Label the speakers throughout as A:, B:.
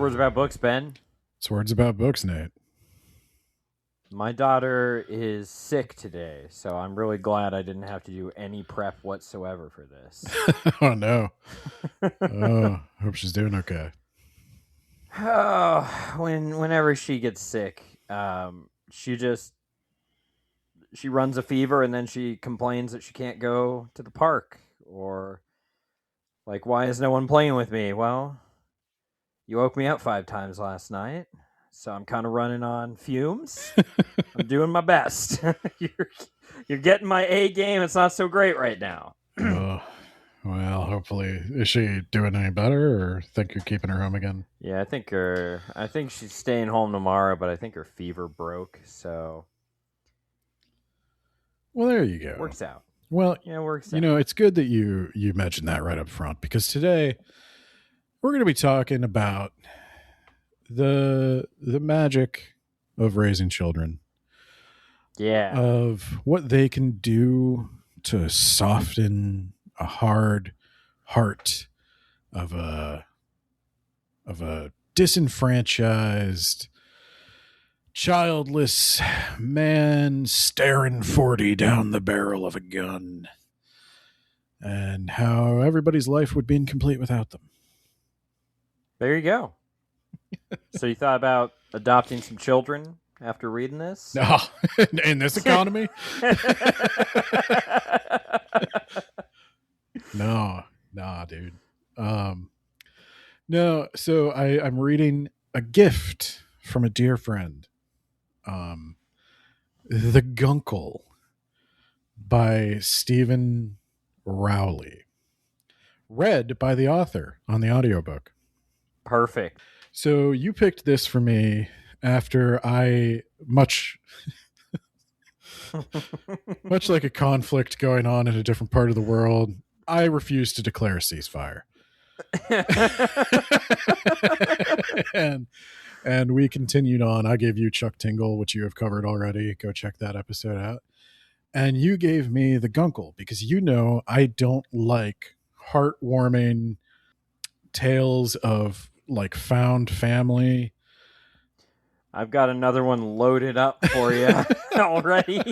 A: Words About Books, Ben.
B: It's Words About Books, Nate.
A: My daughter is sick today, so I'm really glad I didn't have to do any prep whatsoever for this.
B: Oh, no. Oh, hope she's doing okay.
A: Oh, whenever she gets sick, she runs a fever and then she complains that she can't go to the park, or like, why is no one playing with me? Well, you woke me up 5 times last night, so I'm kind of running on fumes. I'm doing my best. You're getting my A game. It's not so great right now.
B: Oh, well, hopefully, is she doing any better, or think you're keeping her home again?
A: Yeah, I think she's staying home tomorrow, but I think her fever broke, so.
B: Well, there you go.
A: Works out.
B: Well,
A: yeah, works out.
B: You know, it's good that you mentioned that right up front, because today we're going to be talking about the magic of raising children.
A: Yeah.
B: Of what they can do to soften a hard heart of a disenfranchised, childless man staring 40 down the barrel of a gun, and how everybody's life would be incomplete without them.
A: There you go. So you thought about adopting some children after reading this?
B: No, in this economy? No, dude. No, so I'm reading a gift from a dear friend. The Guncle by Stephen Rowley. Read by the author on the audiobook.
A: Perfect.
B: So you picked this for me after I much like a conflict going on in a different part of the world, I refused to declare a ceasefire. and we continued on. I gave you Chuck Tingle, which you have covered already. Go check that episode out. And you gave me the Guncle, because you know I don't like heartwarming tales of like found family.
A: I've got another one loaded up for you already.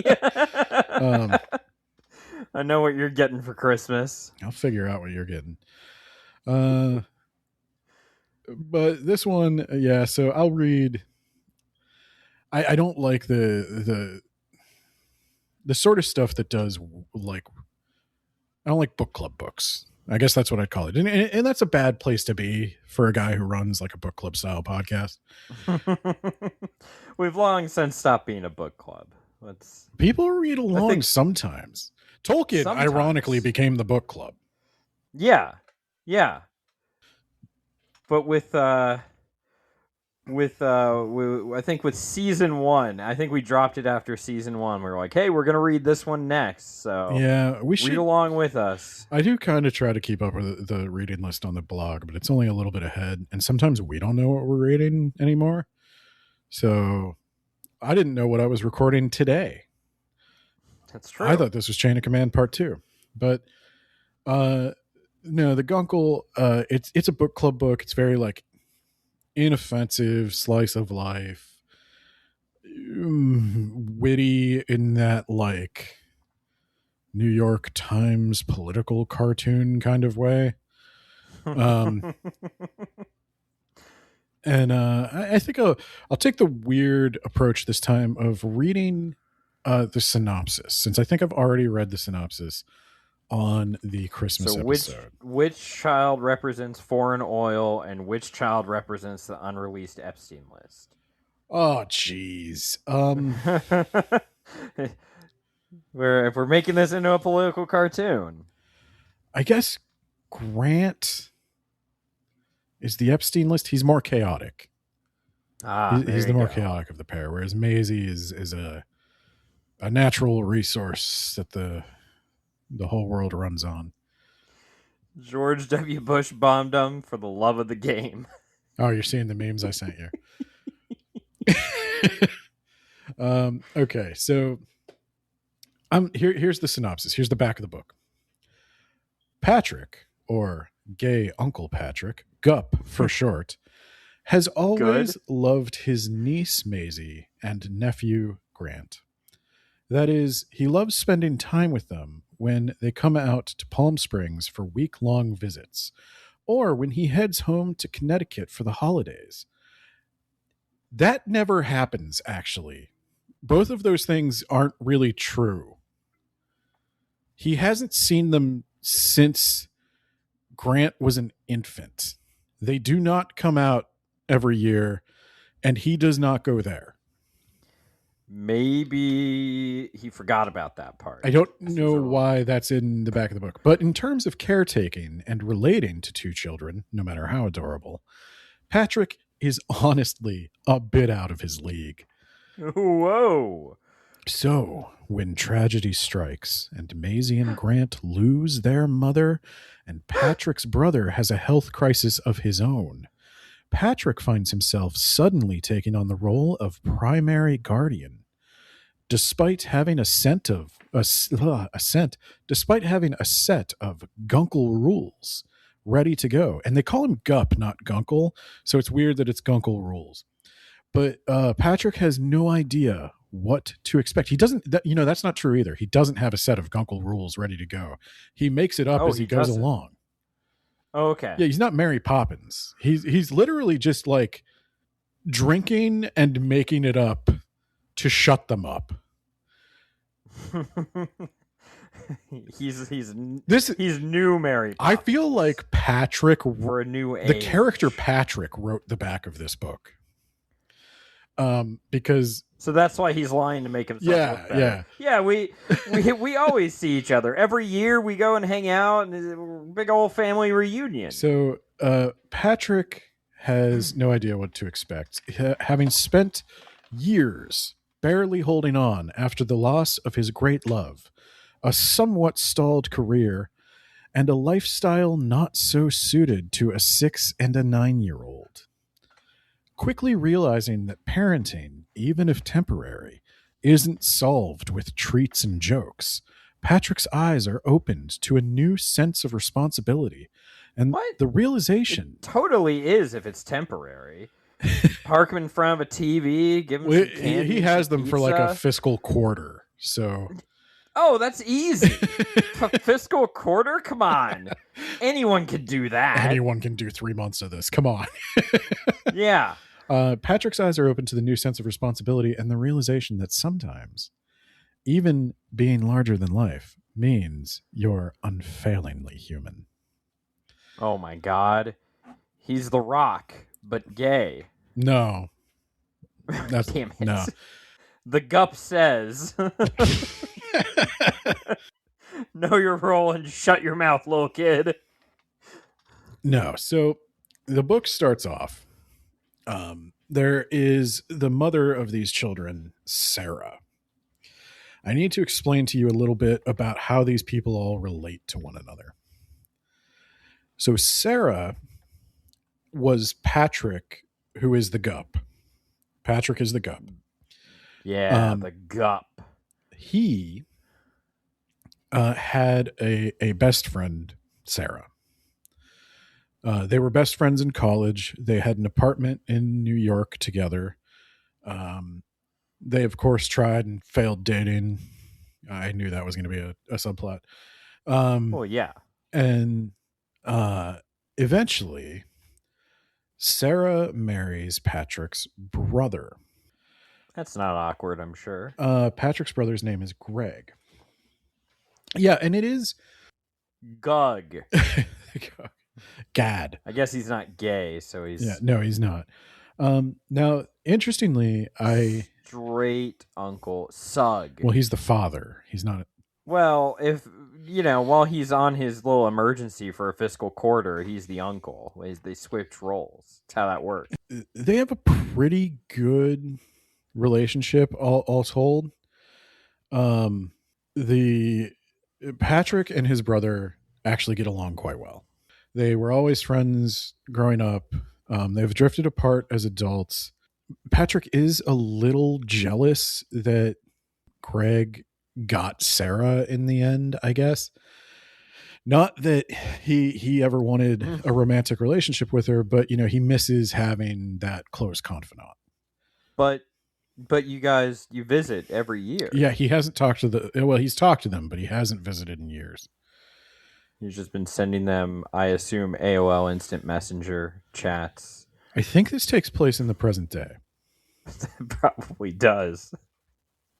A: I know what you're getting for Christmas.
B: I'll figure out what you're getting. But this one, yeah, so I'll read. I don't like the sort of stuff that does, like, I don't like book club books. I guess that's what I'd call it. And that's a bad place to be for a guy who runs like a book club style podcast.
A: We've long since stopped being a book club.
B: People read along sometimes. Tolkien, ironically, became the book club.
A: Yeah. But I think with season 1, I think we dropped it after season 1. We were like, hey, we're going to read this one next. So
B: yeah, we should
A: read along with us.
B: I do kind of try to keep up with the reading list on the blog, but it's only a little bit ahead. And sometimes we don't know what we're reading anymore. So I didn't know what I was recording today.
A: That's true.
B: I thought this was Chain of Command Part 2. But no, the Guncle, it's a book club book. It's very like inoffensive, slice of life, witty in that like New York Times political cartoon kind of way. And I think I'll take the weird approach this time of reading the synopsis, since I think I've already read the synopsis on the Christmas episode.
A: Which child represents foreign oil and which child represents the unreleased Epstein list?
B: Oh, jeez.
A: If we're making this into a political cartoon,
B: I guess Grant is the Epstein list. He's more chaotic. He's the more chaotic of the pair, whereas Maisie is a natural resource that the whole world runs on.
A: George W. Bush bombed him for the love of the game.
B: Oh, you're seeing the memes I sent you. Okay, so here's the synopsis. Here's the back of the book. Patrick, or gay Uncle Patrick, Gup for short, has
A: Good.
B: always loved his niece Maisie and nephew Grant. That is, he loves spending time with them when they come out to Palm Springs for week-long visits, or when he heads home to Connecticut for the holidays. That never happens, actually. Both of those things aren't really true. He hasn't seen them since Grant was an infant. They do not come out every year, and he does not go there.
A: Maybe he forgot about that part.
B: I don't know why that's in the back of the book. But in terms of caretaking and relating to two children, no matter how adorable, Patrick is honestly a bit out of his league.
A: Whoa.
B: So, when tragedy strikes and Maisie and Grant lose their mother, and Patrick's brother has a health crisis of his own, Patrick finds himself suddenly taking on the role of primary guardian. Despite having despite having a set of Guncle rules ready to go, and they call him Gup, not Guncle, so it's weird that it's Guncle rules. But Patrick has no idea what to expect. He doesn't, that's not true either. He doesn't have a set of Guncle rules ready to go. He makes it up as he goes along.
A: Oh, okay.
B: Yeah, he's not Mary Poppins. He's literally just like drinking and making it up to shut them up.
A: he's new Mary Poppins.
B: I feel like Patrick
A: for a new age.
B: The character Patrick wrote the back of this book. Because
A: so that's why he's lying to make himself look better. Yeah. We always see each other every year. We go and hang out, and big old family reunion.
B: So Patrick has no idea what to expect, having spent years barely holding on after the loss of his great love, a somewhat stalled career, and a lifestyle not so suited to a 6 and a 9-year-old. Quickly realizing that parenting, even if temporary, isn't solved with treats and jokes, Patrick's eyes are opened to a new sense of responsibility and the realization.
A: It totally is if it's temporary. Park him in front of a TV, give him some candy.
B: He has them for like a fiscal quarter, so.
A: Oh, that's easy. Fiscal quarter? Come on. Anyone can do that.
B: Anyone can do 3 months of this. Come on.
A: Yeah.
B: Patrick's eyes are open to the new sense of responsibility and the realization that sometimes even being larger than life means you're unfailingly human.
A: Oh my God. He's The Rock, but gay.
B: No. That's,
A: damn it.
B: No.
A: The Gup says, know your role and shut your mouth, little kid.
B: No. So the book starts off. There is the mother of these children, Sarah. I need to explain to you a little bit about how these people all relate to one another. So Sarah was Patrick, who is the Gup. Patrick is the Gup.
A: Yeah, the Gup.
B: He had a best friend, Sarah. They were best friends in college. They had an apartment in New York together. They, of course, tried and failed dating. I knew that was going to be a subplot.
A: Oh, yeah.
B: And eventually, Sarah marries Patrick's brother.
A: That's not awkward, I'm sure.
B: Patrick's brother's name is Greg. Yeah, and it is...
A: Gug.
B: Gad.
A: I guess he's not gay, so he's...
B: Yeah, no, he's not. Now, interestingly,
A: Straight Uncle Sug.
B: Well, he's the father. He's not...
A: Well, if, while he's on his little emergency for a fiscal quarter, he's the uncle. They switch roles. That's how that works.
B: They have a pretty good relationship, all told. The Patrick and his brother actually get along quite well. They were always friends growing up. They've drifted apart as adults. Patrick is a little jealous that Greg got Sarah in the end, I guess. Not that he ever wanted a romantic relationship with her, but he misses having that close confidant.
A: but you guys, you visit every year.
B: Yeah, he hasn't talked to he's talked to them, but he hasn't visited in years.
A: You've just been sending them, I assume, AOL Instant Messenger chats.
B: I think this takes place in the present day.
A: Probably does.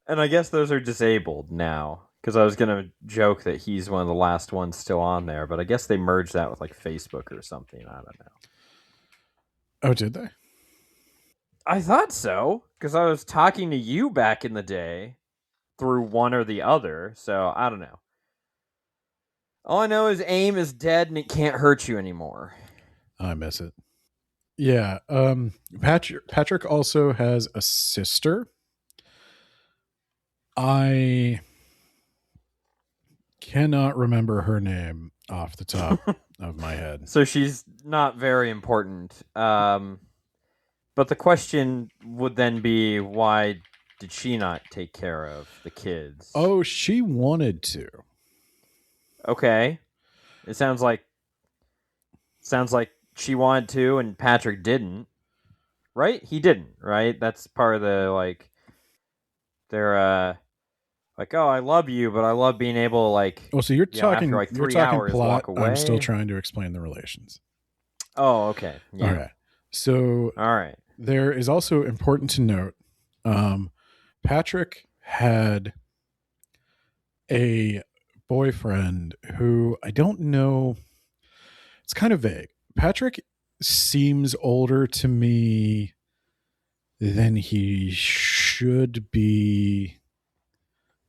A: And I guess those are disabled now. Because I was going to joke that he's one of the last ones still on there, but I guess they merged that with like Facebook or something. I don't know.
B: Oh, did they?
A: I thought so. Because I was talking to you back in the day through one or the other. So I don't know. All I know is AIM is dead and it can't hurt you anymore.
B: I miss it. Yeah. Patrick also has a sister. I cannot remember her name off the top of my head.
A: So she's not very important. But the question would then be, why did she not take care of the kids?
B: Oh, she wanted to.
A: Okay. It sounds like she wanted to and Patrick didn't. Right? He didn't, right? That's part of the they're like, oh, I love you, but I love being able to
B: so you're talking
A: after like
B: you're
A: 3
B: talking
A: hours
B: plot.
A: walk away.
B: I'm still trying to explain the relations.
A: Oh, okay. Yeah.
B: All right. So
A: all right.
B: There is also important to note, Patrick had a boyfriend who I don't know. It's kind of vague. Patrick seems older to me than he should be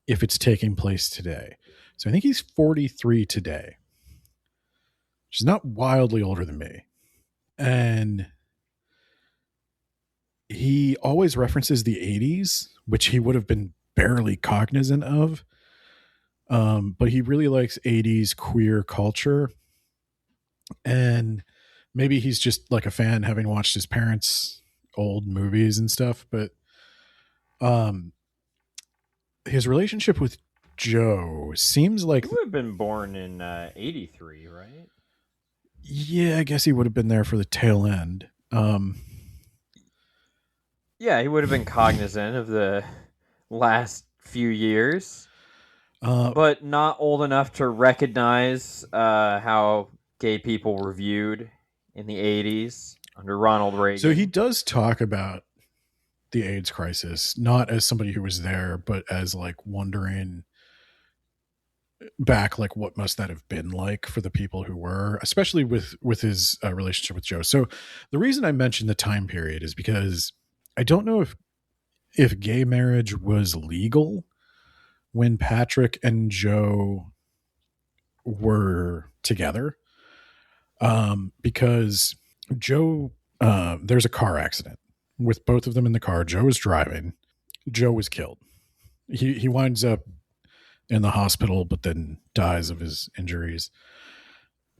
B: if it's taking place today. So I think he's 43 today, which is not wildly older than me. And he always references the 80s, which he would have been barely cognizant of. But he really likes 80s queer culture. And maybe he's just like a fan having watched his parents' old movies and stuff. But his relationship with Joe seems like...
A: He would have been born in 83, right?
B: Yeah, I guess he would have been there for the tail end.
A: Yeah, he would have been cognizant of the last few years, but not old enough to recognize how gay people were viewed in the 80s under Ronald Reagan.
B: So he does talk about the AIDS crisis, not as somebody who was there, but as like wondering back, like what must that have been like for the people who were, especially with his relationship with Joe. So the reason I mentioned the time period is because I don't know if gay marriage was legal when Patrick and Joe were together. Because Joe, there's a car accident with both of them in the car. Joe was driving. Joe was killed. He winds up in the hospital, but then dies of his injuries.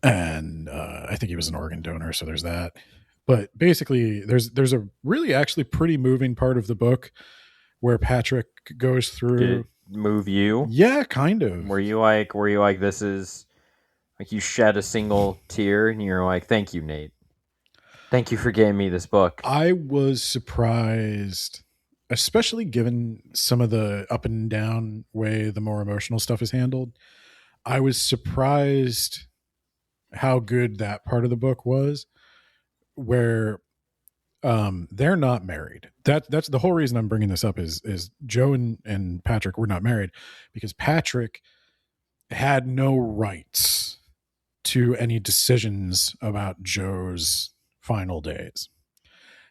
B: And I think he was an organ donor, so there's that. But basically, there's a really actually pretty moving part of the book where Patrick goes through.
A: Did it move you?
B: Yeah, kind of.
A: Were you like, this is like, you shed a single tear and you're like, thank you, Nate. Thank you for giving me this book.
B: I was surprised, especially given some of the up and down way the more emotional stuff is handled. I was surprised how good that part of the book was, where they're not married. That's the whole reason I'm bringing this up is Joe and Patrick were not married because Patrick had no rights to any decisions about Joe's final days.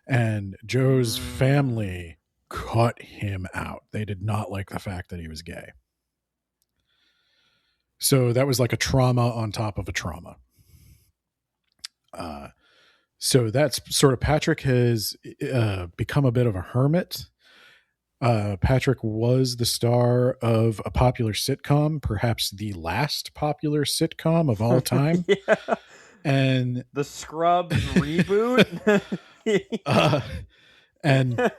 B: And Joe's family cut him out. They did not like the fact that he was gay. So that was like a trauma on top of a trauma. So that's sort of Patrick has become a bit of a hermit. Patrick was the star of a popular sitcom, perhaps the last popular sitcom of all time.
A: Yeah.
B: And
A: the Scrubs reboot.
B: And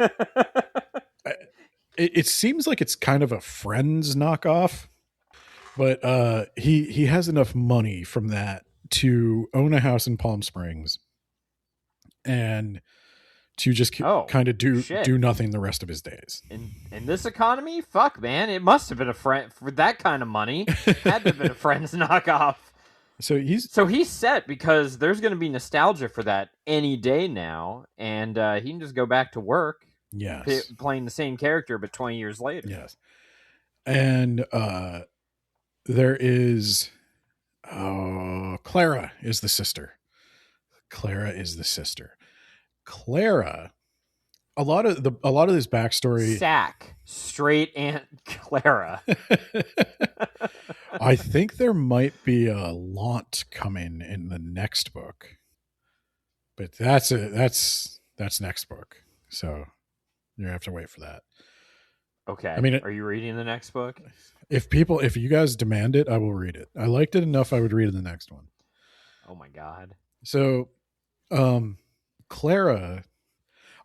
B: it seems like it's kind of a Friends knockoff. But he has enough money from that to own a house in Palm Springs and to just
A: Oh
B: kind of do
A: shit!
B: nothing the rest of his days.
A: In this economy, fuck man, it must have been a friend for that kind of money. Had to have been a friend's knockoff.
B: So
A: He's set because there's going to be nostalgia for that any day now, and he can just go back to work,
B: yes,
A: playing the same character, but 20 years later.
B: yes, and there is Clara is the sister. Clara is the sister. Clara, a lot of this backstory.
A: Sack straight Aunt Clara.
B: I think there might be a Launt coming in the next book, but that's next book. So you have to wait for that.
A: Okay.
B: I mean,
A: are you reading the next book?
B: if you guys demand it, I will read it. I liked it enough. I would read the next one.
A: Oh my god.
B: So, Clara,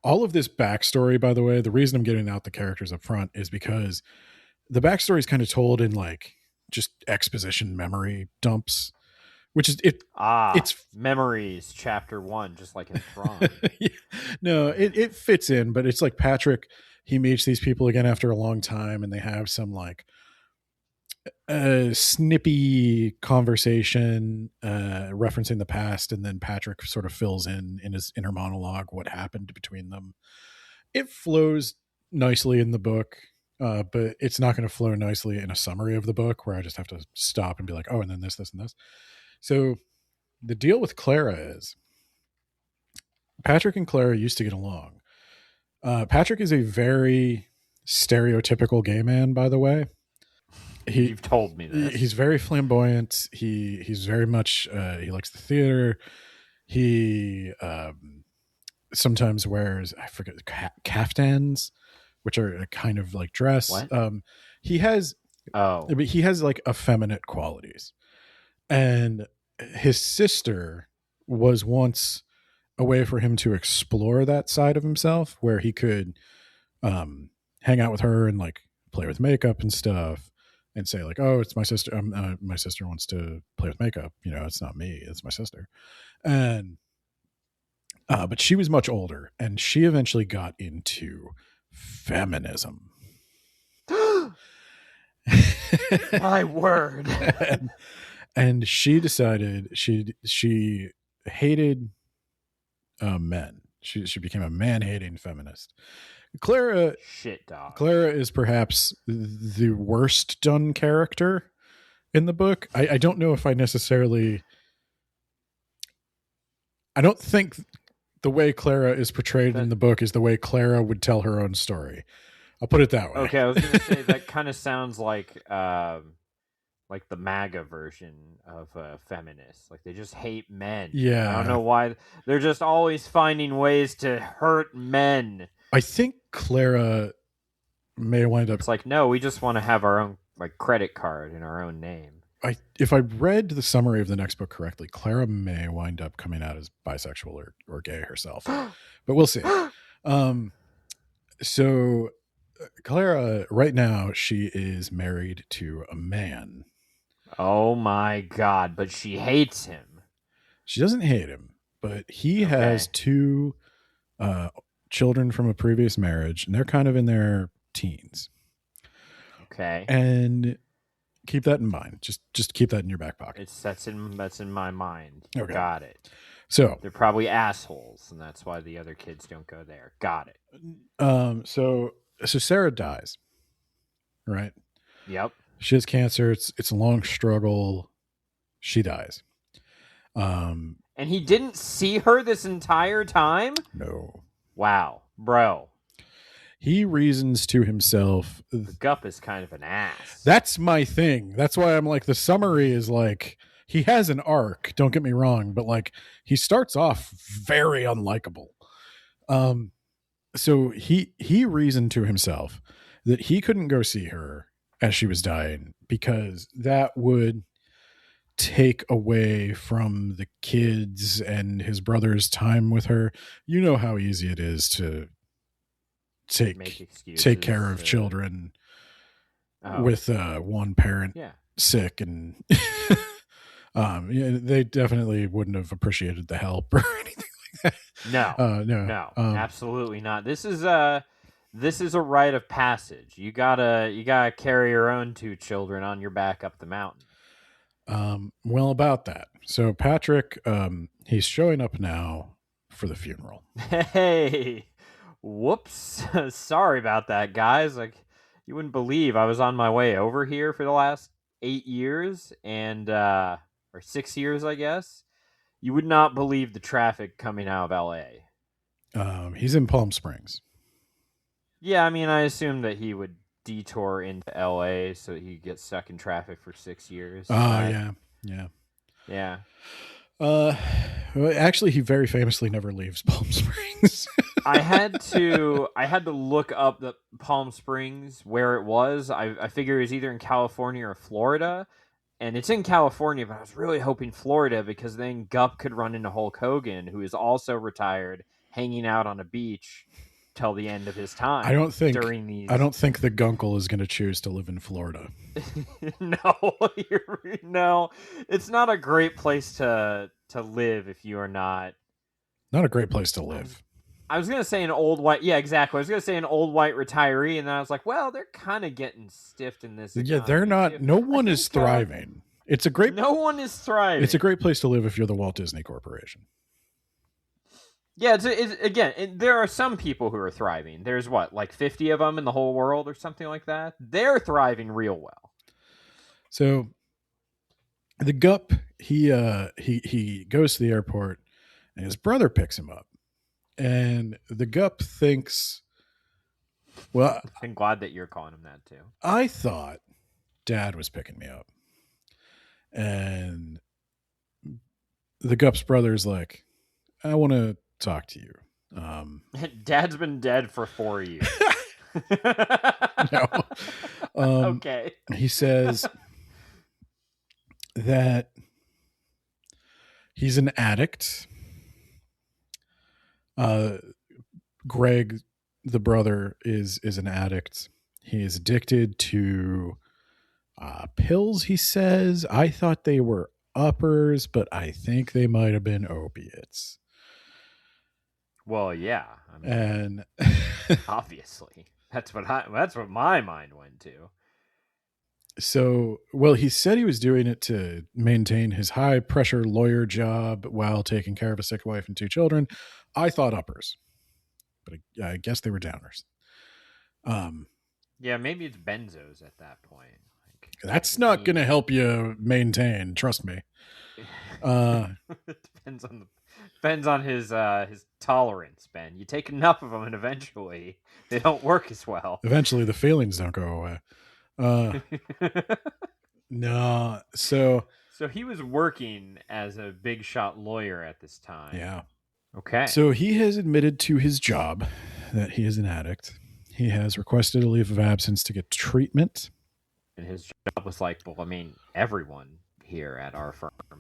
B: all of this backstory, by the way, the reason I'm getting out the characters up front is because the backstory is kind of told in like just exposition memory dumps, which is it. It's
A: Memories, chapter 1, just like in Thrawn.
B: No, it fits in, but it's like Patrick. He meets these people again after a long time, and they have some like snippy conversation referencing the past, and then Patrick sort of fills in his inner monologue what happened between them. It flows nicely in the book, but it's not going to flow nicely in a summary of the book where I just have to stop and be like, oh, and then this, and this. So the deal with Clara is Patrick and Clara used to get along. Patrick is a very stereotypical gay man, by the way.
A: You've told me this.
B: He's very flamboyant. He's very much he likes the theater. He sometimes wears, I forget, caftans, which are a kind of like dress.
A: What?
B: He has like effeminate qualities, and his sister was once a way for him to explore that side of himself, where he could hang out with her and like play with makeup and stuff, and say like, "Oh, it's my sister. My sister wants to play with makeup. You know, it's not me. It's my sister." And but she was much older, and she eventually got into feminism.
A: My word.
B: and she decided she hated men. She became a man-hating feminist. Clara is perhaps the worst done character in the book. I don't know if I necessarily. I don't think the way Clara is portrayed in the book is the way Clara would tell her own story. I'll put it that way.
A: Okay, I was going to say that kind of sounds like the MAGA version of feminists. Like they just hate men.
B: Yeah,
A: I don't know why they're just always finding ways to hurt men.
B: I think Clara may wind up.
A: It's like, no, we just want to have our own like credit card in our own name.
B: If I read the summary of the next book correctly, Clara may wind up coming out as bisexual or gay herself, but we'll see. So Clara, right now, she is married to a man.
A: Oh my god! But she hates him.
B: She doesn't hate him, but he has 2 children from a previous marriage, and they're kind of in their teens.
A: Okay.
B: And keep that in mind. Just keep that in your back pocket.
A: That's in my mind.
B: Okay.
A: Got it.
B: So
A: they're probably assholes, and that's why the other kids don't go there. Got it.
B: So Sarah dies. Right?
A: Yep.
B: She has cancer. It's a long struggle. She dies.
A: And he didn't see her this entire time?
B: No.
A: Wow, bro.
B: He reasons to himself.
A: The Gup is kind of an ass.
B: That's my thing. That's why I'm like, the summary is like, he has an arc, don't get me wrong, but like he starts off very unlikable. So he reasoned to himself that he couldn't go see her as she was dying because that would take away from the kids and his brother's time with her. You know how easy it is to take care of children with one parent sick, and they definitely wouldn't have appreciated the help or anything like
A: No,
B: that. No.
A: no, absolutely not. This is a rite of passage. You gotta carry your own two children on your back up the mountain.
B: Well, about that. So Patrick, he's showing up now for the funeral.
A: Hey, whoops. Sorry about that, guys. Like, you wouldn't believe I was on my way over here for the last 8 years and, or 6 years, I guess. You would not believe the traffic coming out of LA.
B: He's in Palm Springs.
A: Yeah, I mean, I assumed that he would detour into LA so that he gets stuck in traffic for 6 years.
B: Yeah.
A: Yeah.
B: Well, actually, he very famously never leaves Palm Springs.
A: I had to look up the Palm Springs where it was. I figured it was either in California or Florida, and it's in California. But I was really hoping Florida because then Gup could run into Hulk Hogan, who is also retired, hanging out on a beach till the end of his time.
B: I don't think the Guncle is going to choose to live in Florida.
A: No, it's not a great place to live if you are not
B: a great place to live.
A: I was gonna say an old white, yeah, exactly. I was gonna say an old white retiree, and then I was like, well, they're kind of getting stiffed in this.
B: Yeah, they're not.
A: Too.
B: No one is thriving.
A: No one is thriving.
B: It's a great place to live if you're the Walt Disney Corporation.
A: Yeah, there are some people who are thriving. There's like 50 of them in the whole world or something like that. They're thriving real well.
B: So the Gup, he goes to the airport, and his brother picks him up, and the Gup thinks, well,
A: I'm glad that you're calling him that too.
B: I thought Dad was picking me up, and the Gup's brother's like, I want to talk to you.
A: Dad's been dead for 4 years.
B: No.
A: Okay.
B: He says that he's an addict. Greg, the brother, is an addict. He is addicted to pills, he says. I thought they were uppers, but I think they might have been opiates.
A: Well, yeah. I mean,
B: And
A: obviously, that's what my mind went to.
B: So, well, he said he was doing it to maintain his high pressure lawyer job while taking care of a sick wife and 2 children. I thought uppers, but I guess they were downers.
A: Yeah, maybe it's benzos at that point. Like,
B: that's not going to help you maintain. Trust me.
A: Depends on his tolerance, Ben. You take enough of them, and eventually they don't work as well.
B: Eventually, the feelings don't go away. No. So
A: he was working as a big shot lawyer at this time.
B: Yeah.
A: Okay.
B: So he has admitted to his job that he is an addict. He has requested a leave of absence to get treatment.
A: And his job was like, well, I mean, everyone here at our firm. I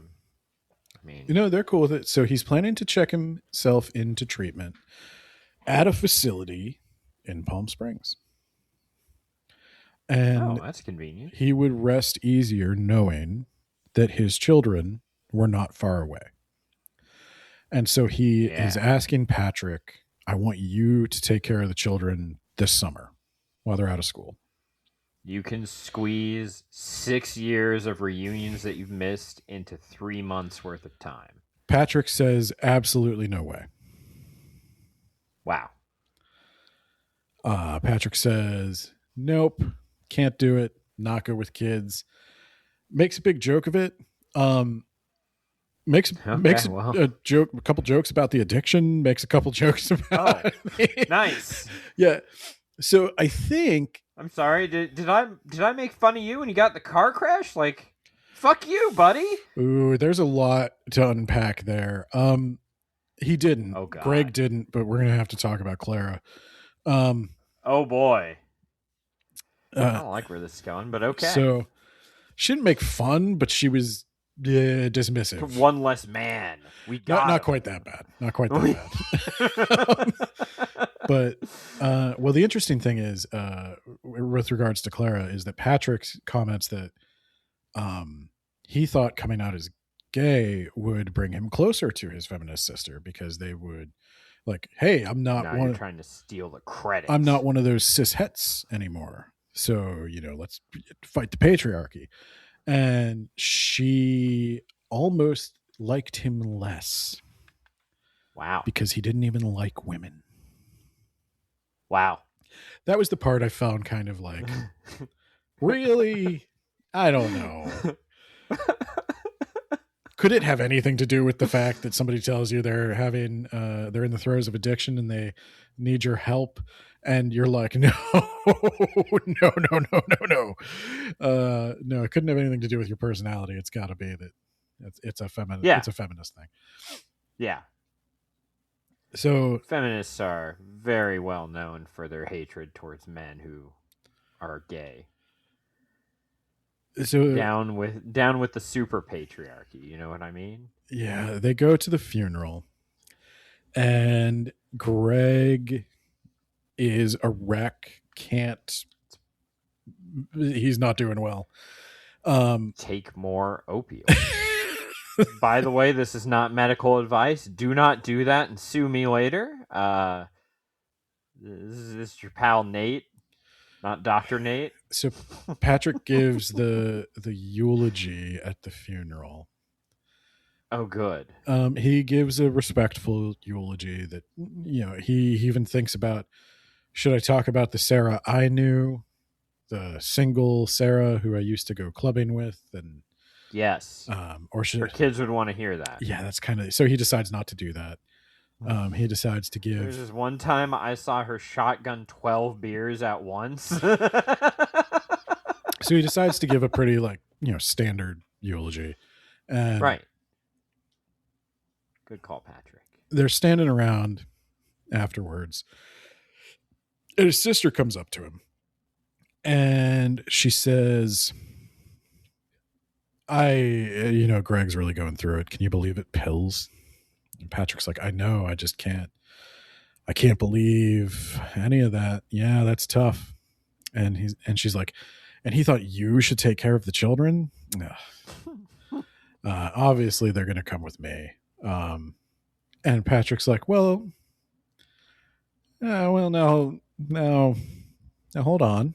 A: mean,
B: they're cool with it. So he's planning to check himself into treatment at a facility in Palm Springs. And
A: that's convenient.
B: He would rest easier knowing that his children were not far away. And so he is asking Patrick, I want you to take care of the children this summer while they're out of school.
A: You can squeeze 6 years of reunions that you've missed into 3 months worth of time.
B: Patrick says, absolutely no way.
A: Wow.
B: Patrick says, nope, can't do it. Not good with kids. Makes a big joke of it. Makes a couple jokes about the addiction. Makes a couple jokes about.
A: Nice.
B: Yeah. So I think.
A: I'm sorry. Did I make fun of you when you got in the car crash? Like, fuck you, buddy.
B: Ooh, there's a lot to unpack there. He didn't.
A: Oh God.
B: Greg didn't. But we're gonna have to talk about Clara.
A: Oh boy. I don't like where this is going, but okay.
B: So she didn't make fun, but she was dismissive.
A: One less man. We got
B: not quite that bad. Not quite that bad. But well, the interesting thing is, with regards to Clara, is that Patrick comments that he thought coming out as gay would bring him closer to his feminist sister, because they would like, hey,
A: Now you're trying to steal the credit.
B: I'm not one of those cis-hets anymore. So, let's fight the patriarchy. And she almost liked him less.
A: Wow.
B: Because he didn't even like women.
A: Wow.
B: That was the part I found kind of like, really? I don't know. Could it have anything to do with the fact that somebody tells you they're in the throes of addiction and they need your help, and you're like, no, no, no, no, no, no. No, it couldn't have anything to do with your personality. It's got to be that it's a feminist.
A: Yeah.
B: It's a feminist thing.
A: Yeah.
B: So
A: feminists are very well known for their hatred towards men who are gay.
B: So
A: down with the super patriarchy, you know what I mean?
B: Yeah, they go to the funeral, and Greg is a wreck. He's not doing well.
A: Take more opioids. By the way, this is not medical advice. Do not do that and sue me later. This is your pal Nate, not Dr. Nate.
B: So Patrick gives the eulogy at the funeral.
A: Oh, good.
B: He gives a respectful eulogy that, he even thinks about, should I talk about the Sarah I knew, the single Sarah who I used to go clubbing with? And
A: yes.
B: Or should
A: her kids would want to hear that.
B: Yeah, that's kind of, so he decides not to do that. He decides to give.
A: There's this one time I saw her shotgun 12 beers at once.
B: So he decides to give a pretty standard eulogy. And
A: right. Good call, Patrick.
B: They're standing around afterwards, and his sister comes up to him, and she says, Greg's really going through it. Can you believe it? Pills. And Patrick's like, I know, I just can't. I can't believe any of that. Yeah, that's tough. And she's like, and he thought you should take care of the children. Obviously they're going to come with me. And Patrick's like, well, no, hold on.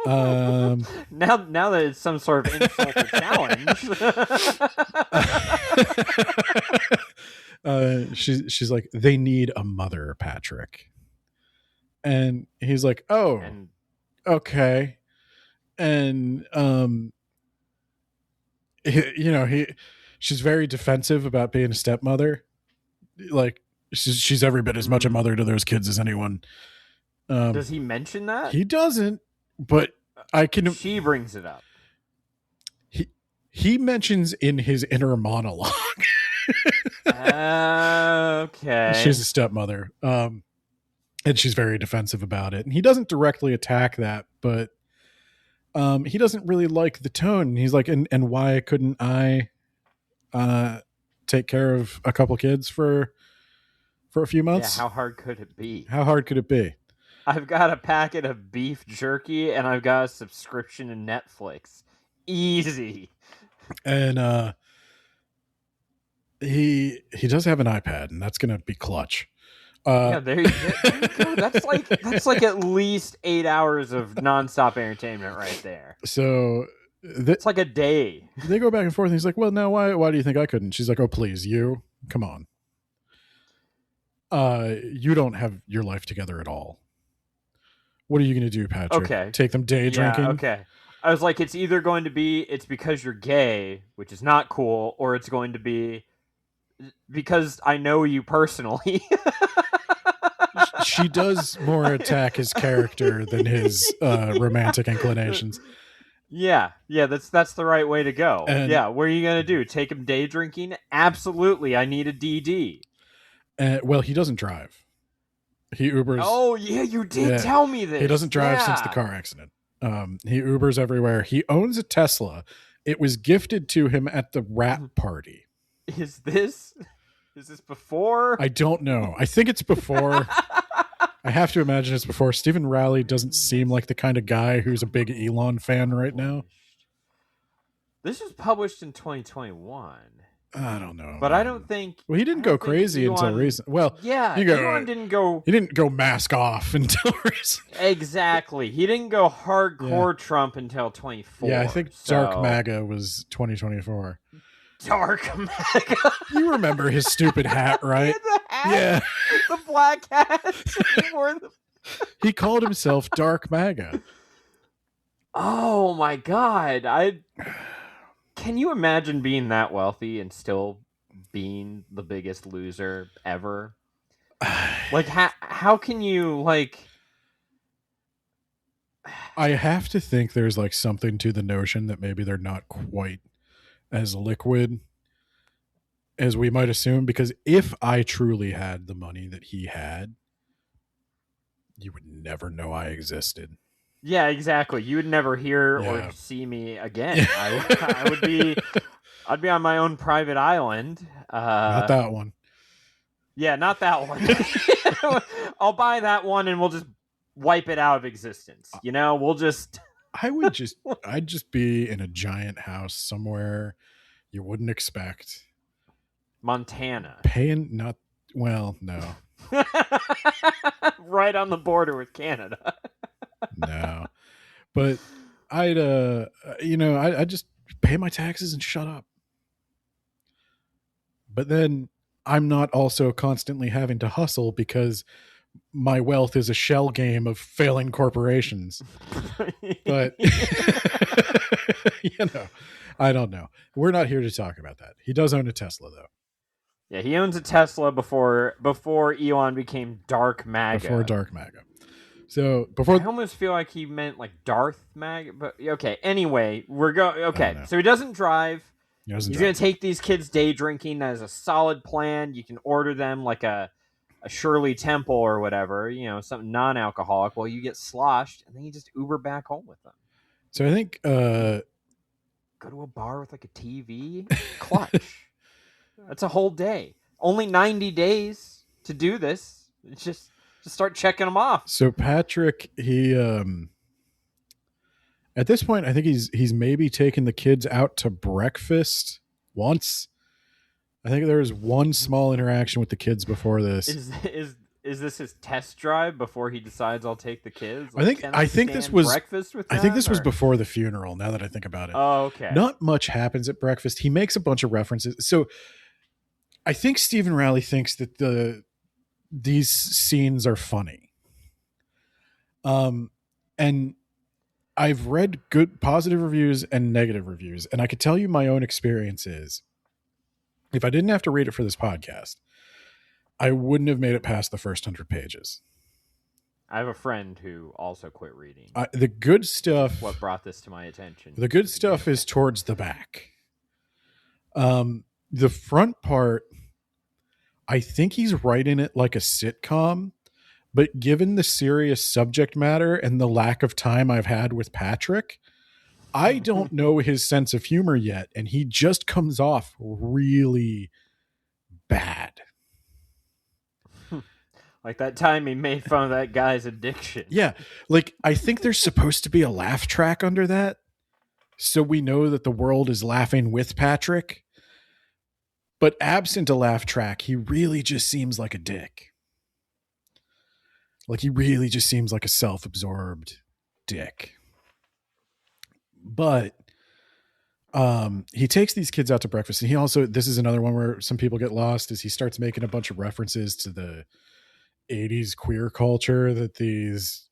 A: Now that it's some sort of insult or challenge.
B: She's like, they need a mother, Patrick. And he's like, oh, okay. And she's very defensive about being a stepmother. Like she's every bit as much a mother to those kids as anyone.
A: Does he mention that?
B: He doesn't, but I can.
A: She brings it up.
B: He mentions in his inner monologue.
A: Okay.
B: She's a stepmother. And she's very defensive about it. And he doesn't directly attack that, but he doesn't really like the tone. He's like, and why couldn't I take care of a couple kids for a few months?
A: Yeah, how hard could it be?
B: How hard could it be?
A: I've got a packet of beef jerky and I've got a subscription to Netflix. Easy.
B: And he does have an iPad, and that's gonna be clutch.
A: Yeah, there you go. That's like at least 8 hours of nonstop entertainment right there.
B: So
A: it's like a day.
B: They go back and forth, and he's like, well, now why do you think I couldn't? She's like, oh, please, you come on. You don't have your life together at all. What are you going to do, Patrick?
A: Okay.
B: Take them day drinking?
A: Okay. I was like, it's either going to be it's because you're gay, which is not cool, or it's going to be because I know you personally.
B: She does more attack his character than his romantic inclinations.
A: Yeah, that's the right way to go.
B: And,
A: yeah, what are you going to do? Take him day drinking? Absolutely, I need a DD.
B: Well, he doesn't drive. He Ubers.
A: Oh, yeah, you did tell me this.
B: He doesn't drive since the car accident. He Ubers everywhere. He owns a Tesla. It was gifted to him at the wrap party.
A: Is this before?
B: I don't know. I think it's before. I have to imagine it's before. Stephen Rowley doesn't seem like the kind of guy who's a big Elon fan right now.
A: This was published in 2021.
B: I don't know,
A: but
B: man.
A: I don't think.
B: Well, he didn't go crazy until recent. Well,
A: yeah, Elon didn't go.
B: He didn't go mask off until recent.
A: Exactly, he didn't go hardcore Trump until 24.
B: Yeah, I think Dark MAGA was 2024.
A: Dark MAGA.
B: You remember his stupid hat, right?
A: The hat,
B: yeah,
A: the black hat.
B: He called himself Dark MAGA.
A: Oh my God! Can you imagine being that wealthy and still being the biggest loser ever? Like, how can you, like...
B: I have to think there's, like, something to the notion that maybe they're not quite as liquid as we might assume, because if I truly had the money that he had, you would never know I existed.
A: Yeah, exactly. You would never hear or see me again. I'd be on my own private island.
B: Not that one.
A: Yeah, not that one. I'll buy that one and we'll just wipe it out of existence. We'll just...
B: I'd just be in a giant house somewhere you wouldn't expect.
A: Montana.
B: No.
A: Right on the border with Canada.
B: No, but I'd just pay my taxes and shut up. But then I'm not also constantly having to hustle because my wealth is a shell game of failing corporations. But I don't know. We're not here to talk about that. He does own a Tesla, though.
A: Yeah, he owns a Tesla before Elon became Dark MAGA.
B: Before Dark MAGA. So I
A: almost feel like he meant like Darth MAGA, but okay. Anyway, so he doesn't drive. He's going to take these kids day drinking as a solid plan. You can order them like a Shirley Temple or whatever, something non-alcoholic. Well, you get sloshed, and then you just Uber back home with them.
B: So I think
A: go to a bar with like a TV, clutch. That's a whole day. Only 90 days to do this. It's just start checking them off.
B: So Patrick, he at this point, I think he's maybe taken the kids out to breakfast once. I think there was one small interaction with the kids before this.
A: Is this his test drive before he decides I'll take the kids?
B: Like, I think this was
A: breakfast with them,
B: I think this was before the funeral. Now that I think about it.
A: Oh, okay.
B: Not much happens at breakfast. He makes a bunch of references. So I think Stephen Rowley thinks that these scenes are funny. And I've read good positive reviews and negative reviews, and I could tell you my own experience is, if I didn't have to read it for this podcast, I wouldn't have made it past the first 100 pages.
A: I have a friend who also quit reading.
B: The good stuff...
A: What brought this to my attention?
B: The good stuff is towards the back. The front part, I think he's writing it like a sitcom, but given the serious subject matter and the lack of time I've had with Patrick, I don't know his sense of humor yet, and he just comes off really bad.
A: Like that time he made fun of that guy's addiction.
B: Yeah, like I think there's supposed to be a laugh track under that, so we know that the world is laughing with Patrick. But absent a laugh track, he really just seems like a dick. Like he really just seems like a self-absorbed dick. But he takes these kids out to breakfast, and he also, this is another one where some people get lost, is he starts making a bunch of references to the 80s queer culture that these,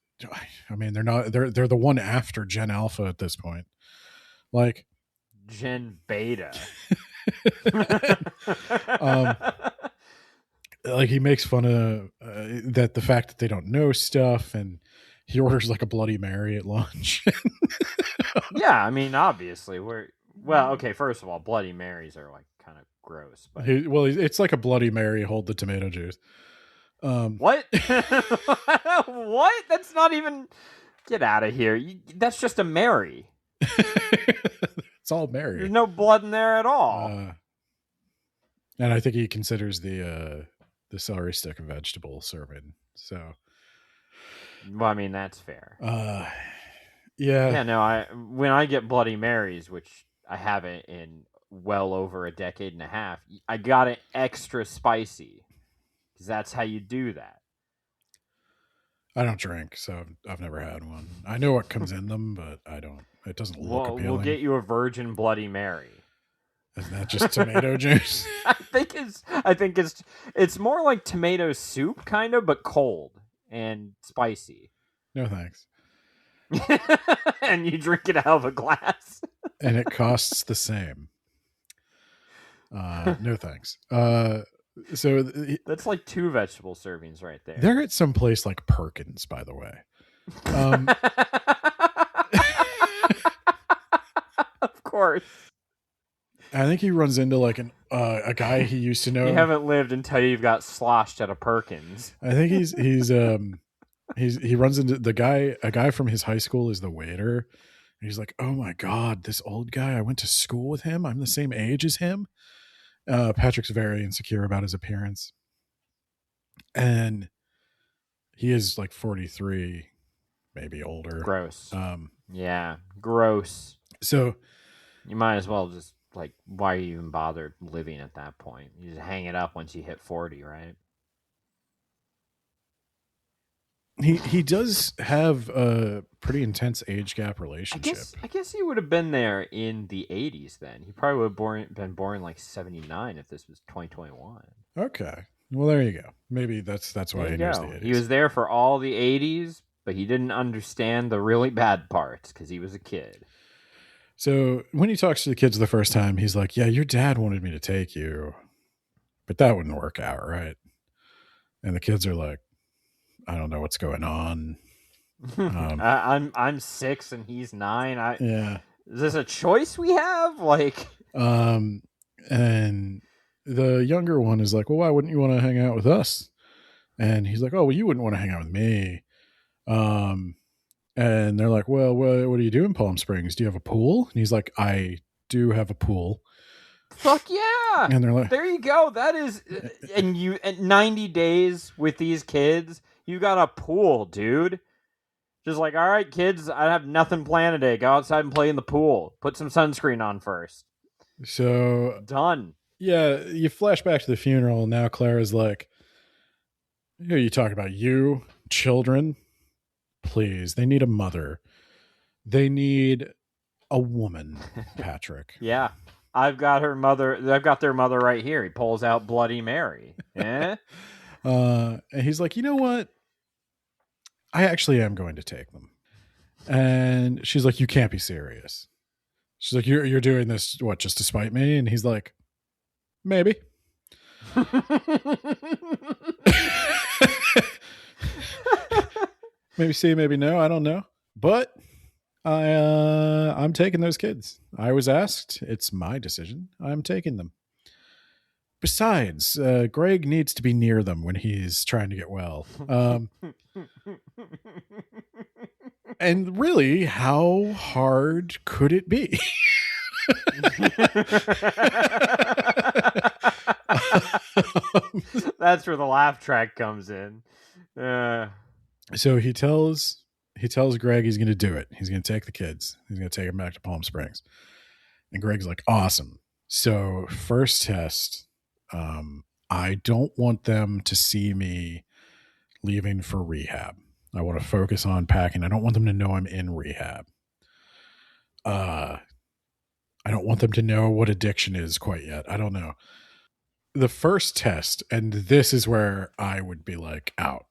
B: I mean, they're the one after Gen Alpha at this point. Like
A: Gen Beta.
B: Like he makes fun of that, the fact that they don't know stuff, and he orders like a Bloody Mary at lunch.
A: Yeah, I mean, obviously okay, first of all, Bloody Marys are like kind of gross, but
B: it's like a Bloody Mary, hold the tomato juice.
A: What? What? That's not even, get out of here. That's just a Mary.
B: It's all Mary.
A: There's no blood in there at all.
B: And I think he considers the celery stick a vegetable serving. So,
A: well, I mean, that's fair.
B: Yeah.
A: Yeah, no, when I get Bloody Marys, which I haven't in well over a decade and a half. I got it extra spicy because that's how you do that.
B: I don't drink, so I've never had one. I know what comes in them, but I don't. It doesn't look
A: We'll
B: appealing.
A: get you a virgin Bloody Mary.
B: Isn't that just tomato juice?
A: I think it's more like tomato soup kind of, but cold and spicy.
B: No thanks.
A: And you drink it out of a glass.
B: And it costs the same. No thanks. So
A: that's like 2 vegetable servings right there.
B: They're at some place like Perkins, by the way.
A: Of course.
B: I think he runs into like a guy he used to know.
A: You haven't lived until you've got sloshed at a Perkins.
B: I think he runs into a guy from his high school is the waiter. And he's like, oh my God, this old guy, I went to school with him. I'm the same age as him. Patrick's very insecure about his appearance. And he is like 43, maybe older.
A: Gross. Yeah, gross.
B: So
A: you might as well just like, why are you even bothered living at that point? You just hang it up once you hit 40, right?
B: He does have a pretty intense age gap relationship.
A: I guess he would have been there in the 80s then. He probably would have been born like 79 if this was 2021.
B: Okay. Well, there you go. Maybe that's why he knows the 80s.
A: He was there for all the 80s, but he didn't understand the really bad parts because he was a kid.
B: So when he talks to the kids the first time, he's like, yeah, your dad wanted me to take you, but that wouldn't work out, right? And the kids are like, I don't know what's going on.
A: I'm 6 and he's 9.
B: Yeah.
A: Is this a choice we have? Like,
B: and the younger one is like, well, why wouldn't you want to hang out with us? And he's like, oh, well, you wouldn't want to hang out with me. And they're like, well, what do you do in Palm Springs? Do you have a pool? And he's like, I do have a pool.
A: Fuck yeah.
B: And they're like,
A: there you go. That is, and you, at 90 days with these kids, you got a pool, dude. Just like, all right, kids, I have nothing planned today. Go outside and play in the pool. Put some sunscreen on first.
B: So
A: done.
B: Yeah, you flash back to the funeral, and now Clara's like, you talk about you, children. Please, they need a mother. They need a woman, Patrick.
A: Yeah. I've got their mother right here. He pulls out Bloody Mary. Eh?
B: And he's like, you know what? I actually am going to take them. And she's like, you can't be serious. She's like, you're doing this, what, just to spite me? And he's like, maybe. Maybe see, maybe no. I don't know. But I'm taking those kids. I was asked. It's my decision. I'm taking them. Besides, Greg needs to be near them when he's trying to get well. And really, how hard could it be?
A: That's where the laugh track comes in.
B: So he tells Greg he's going to do it. He's going to take the kids. He's going to take them back to Palm Springs. And Greg's like, awesome. So first test, I don't want them to see me leaving for rehab. I want to focus on packing. I don't want them to know I'm in rehab. I don't want them to know what addiction is quite yet. I don't know. The first test, and this is where I would be like out,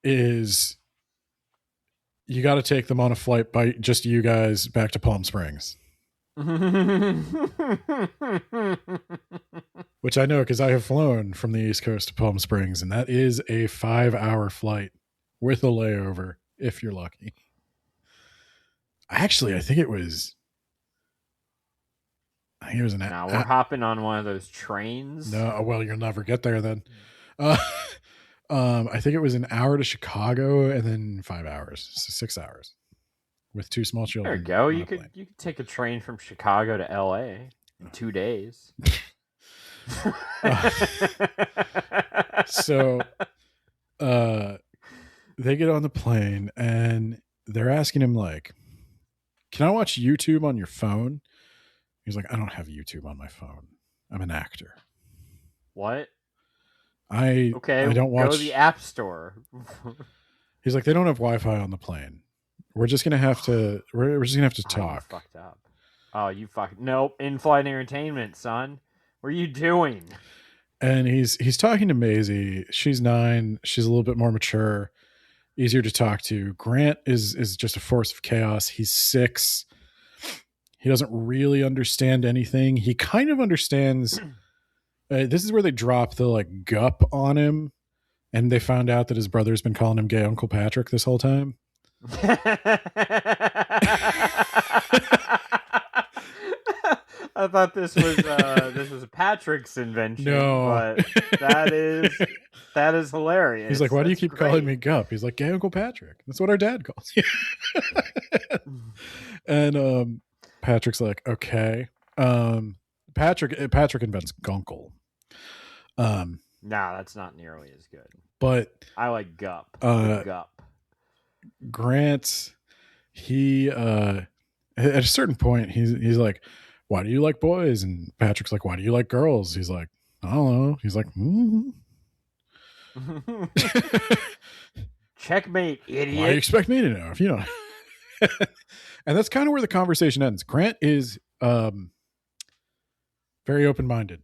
B: is you got to take them on a flight by just you guys back to Palm Springs. Which I know because I have flown from the East Coast to Palm Springs, and that is a 5-hour flight with a layover if you're lucky. Actually, I think it was an
A: hour. We're hopping on one of those trains.
B: No, well, you'll never get there then. I think it was an hour to Chicago and then 5 hours, so 6 hours with 2 small children.
A: There you go. You could take a train from Chicago to LA in 2 days.
B: So they get on the plane and they're asking him like, can I watch YouTube on your phone? He's like, I don't have YouTube on my phone. I'm an actor.
A: What?
B: I
A: Okay,
B: don't
A: go to the
B: watch.
A: App Store.
B: He's like, they don't have Wi-Fi on the plane. We're just gonna have to. We're just gonna have to
A: Oh, you
B: talk.
A: fucked up. Oh, you fucked. Nope. In-flight entertainment, son. What are you doing?
B: And he's talking to Maisie. She's 9. She's a little bit more mature, easier to talk to. Grant is just a force of chaos. He's 6. He doesn't really understand anything. He kind of understands. This is where they drop the like gup on him, and they found out that his brother's been calling him gay Uncle Patrick this whole time.
A: I thought this was Patrick's invention.
B: No.
A: But that is hilarious.
B: He's like, why do you
A: That's
B: keep
A: great.
B: calling me Gup? He's like, gay Uncle Patrick. That's what our dad calls you. And Patrick's like, okay. Patrick invents Guncle.
A: Nah, that's not nearly as good.
B: But
A: I like Gup. Gup.
B: Grant, he at a certain point he's like, why do you like boys? And Patrick's like, why do you like girls? He's like, I don't know. He's like,
A: Checkmate, idiot.
B: why do you expect me to know if you don't? And that's kind of where the conversation ends. Grant is very open-minded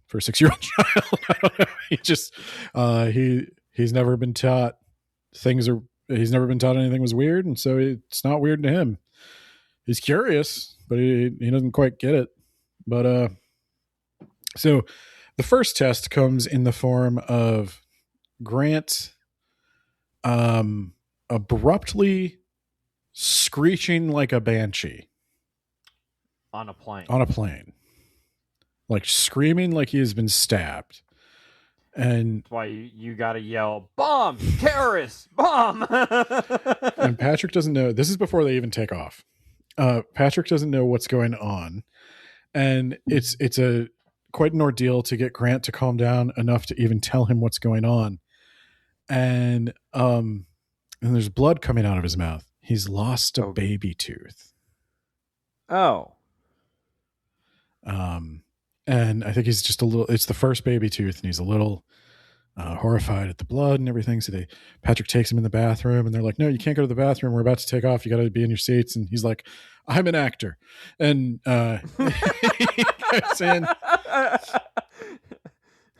B: for a 6-year-old child. I don't know. He just he's never been taught he's never been taught anything was weird, and so it's not weird to him. He's curious, but he doesn't quite get it. But so the first test comes in the form of Grant abruptly screeching like a banshee
A: on a plane.
B: Like screaming like he has been stabbed. And
A: that's why you gotta yell, bomb, terrorists, bomb.
B: And Patrick doesn't know. This is before they even take off. Patrick doesn't know what's going on, and it's a quite an ordeal to get Grant to calm down enough to even tell him what's going on. And there's blood coming out of his mouth. He's lost a baby tooth.
A: Oh.
B: And I think he's just a little. It's the first baby tooth, and he's a little horrified at the blood and everything. So Patrick takes him in the bathroom, and they're like, "No, you can't go to the bathroom. We're about to take off. You got to be in your seats." And he's like, "I'm an actor," and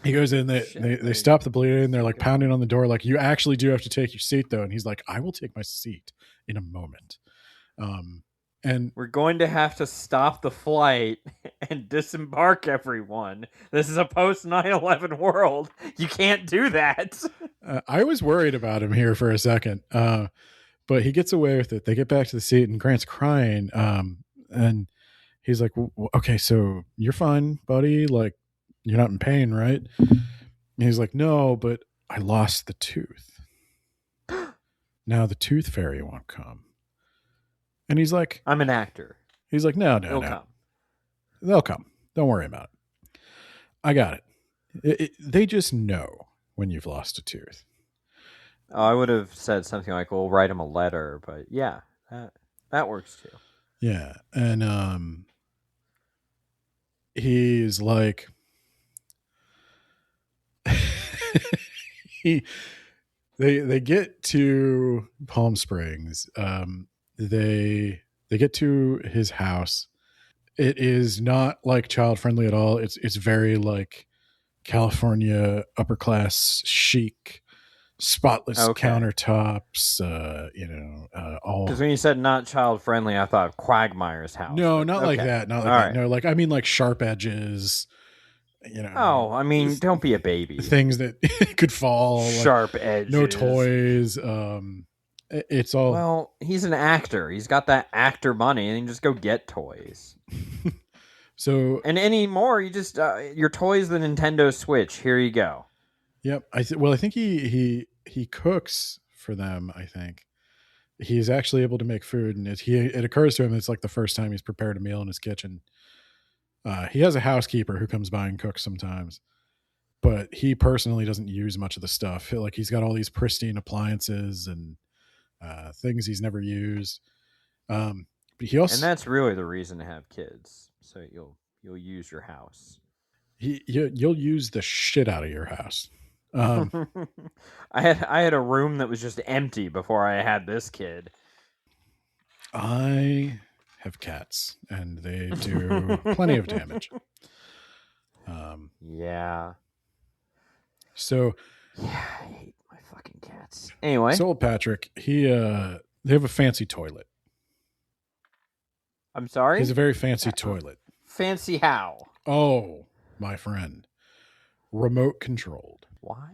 B: he goes in. They stop the bleeding. They're like pounding on the door, like, "You actually do have to take your seat, though." And he's like, "I will take my seat in a moment." And
A: we're going to have to stop the flight and disembark everyone. This is a post 9/11 world. You can't do that.
B: I was worried about him here for a second, but he gets away with it. They get back to the seat, and Grant's crying. And he's like, "Okay, so you're fine, buddy. Like, you're not in pain, right?" And he's like, "No, but I lost the tooth. Now the tooth fairy won't come." And he's like,
A: I'm an actor.
B: He's like, no. They'll come. Don't worry about it. I got it. They just know when you've lost a tooth.
A: Oh, I would have said something like, we'll write him a letter. But yeah, that works too.
B: Yeah. And he's like, they get to Palm Springs. They get to his house. It is not like child friendly at all. It's very like California upper class chic, spotless countertops. All.
A: Because when you said not child friendly, I thought of Quagmire's house.
B: No, not like that. Not like that. Right. No, like I mean like sharp edges.
A: Oh, I mean, don't be a baby.
B: Things that could fall.
A: Sharp edges.
B: No toys. It's all.
A: Well, he's an actor. He's got that actor money, and you just go get toys.
B: So
A: and anymore, you just your toys, the Nintendo Switch. Here you go.
B: Yep. I think he cooks for them. I think he's actually able to make food, and it occurs to him it's like the first time he's prepared a meal in his kitchen. He has a housekeeper who comes by and cooks sometimes, but he personally doesn't use much of the stuff. Like he's got all these pristine appliances and things he's never used. But he also,
A: and that's really the reason to have kids. So you'll use your house.
B: You'll use the shit out of your house.
A: I had a room that was just empty before I had this kid.
B: I have cats, and they do plenty of damage.
A: Yeah.
B: So
A: Yeah, I hate my fucking cats. Anyway,
B: so old Patrick, they have a fancy toilet.
A: I'm
B: He
A: sorry.
B: has a very fancy toilet.
A: Fancy how?
B: Oh, my friend, remote controlled.
A: Why?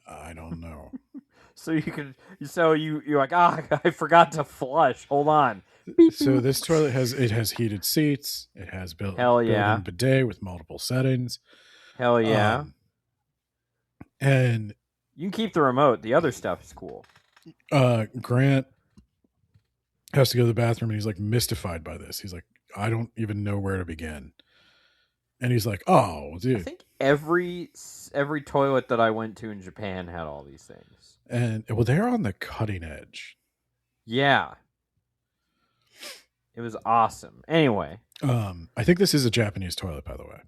B: I don't know.
A: So you're like, I forgot to flush. Hold on. Beep,
B: So
A: boop.
B: this toilet has heated seats. It has
A: Hell yeah.
B: built-in bidet with multiple settings.
A: Hell yeah.
B: And
A: You can keep the remote. The other stuff is cool.
B: Grant has to go to the bathroom, and he's like mystified by this. He's like, I don't even know where to begin. And he's like, oh,
A: I
B: dude.
A: think every toilet that I went to in Japan had all these things.
B: And well, they're on the cutting edge.
A: Yeah. It was awesome. Anyway.
B: I think this is a Japanese toilet, by the way.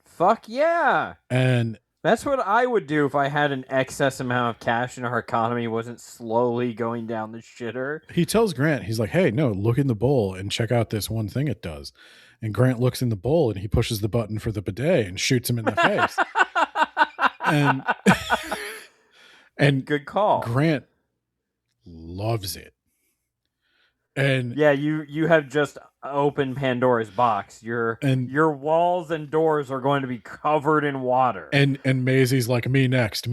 A: Fuck yeah.
B: And
A: That's what I would do if I had an excess amount of cash and our economy wasn't slowly going down the shitter.
B: he tells Grant, he's like, hey, no, look in the bowl and check out this one thing it does. And Grant looks in the bowl and he pushes the button for the bidet and shoots him in the face. and
A: Good call.
B: Grant loves it. And
A: yeah, you have just opened Pandora's box. Your walls and doors are going to be covered in water.
B: And Maisie's like, me next.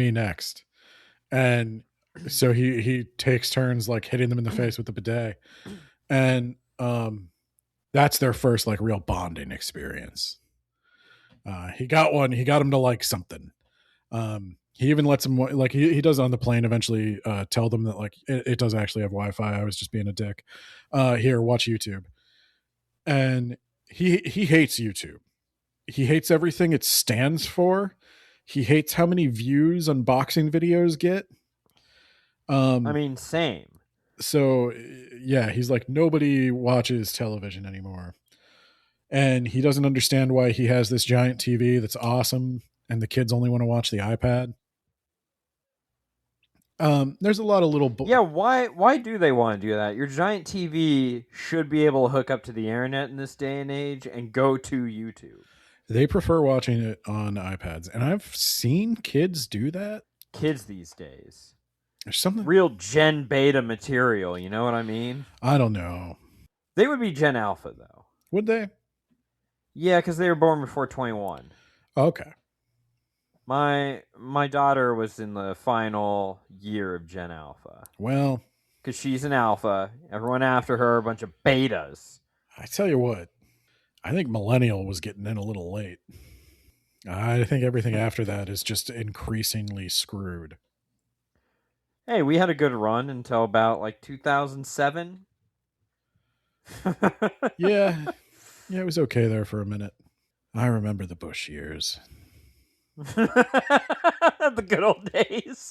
B: And so he takes turns like hitting them in the face with the bidet. And that's their first like real bonding experience. He got him to like something. He even lets him like he does on the plane eventually tell them that like it does actually have Wi-Fi. I was just being a dick. Here, watch YouTube. And he hates YouTube. He hates everything it stands for. He hates how many views unboxing videos get.
A: I mean, same.
B: So yeah, he's like, nobody watches television anymore. And he doesn't understand why he has this giant TV that's awesome and the kids only want to watch the iPad. There's a lot of little
A: yeah, why do they want to do that? Your giant TV should be able to hook up to the internet in this day and age and go to YouTube.
B: They prefer watching it on iPads, and I've seen kids do that.
A: Kids these days.
B: There's something
A: real Gen Beta material, you know what I mean?
B: I don't know.
A: They would be Gen Alpha though.
B: Would they?
A: Yeah, because they were born before 21.
B: Okay.
A: My daughter was in the final year of Gen Alpha.
B: Well,
A: because she's an alpha. Everyone after her are a bunch of betas.
B: I tell you what, I think Millennial was getting in a little late. I think everything after that is just increasingly screwed.
A: Hey, we had a good run until about like 2007.
B: Yeah, it was okay there for a minute. I remember the Bush years.
A: The good old days.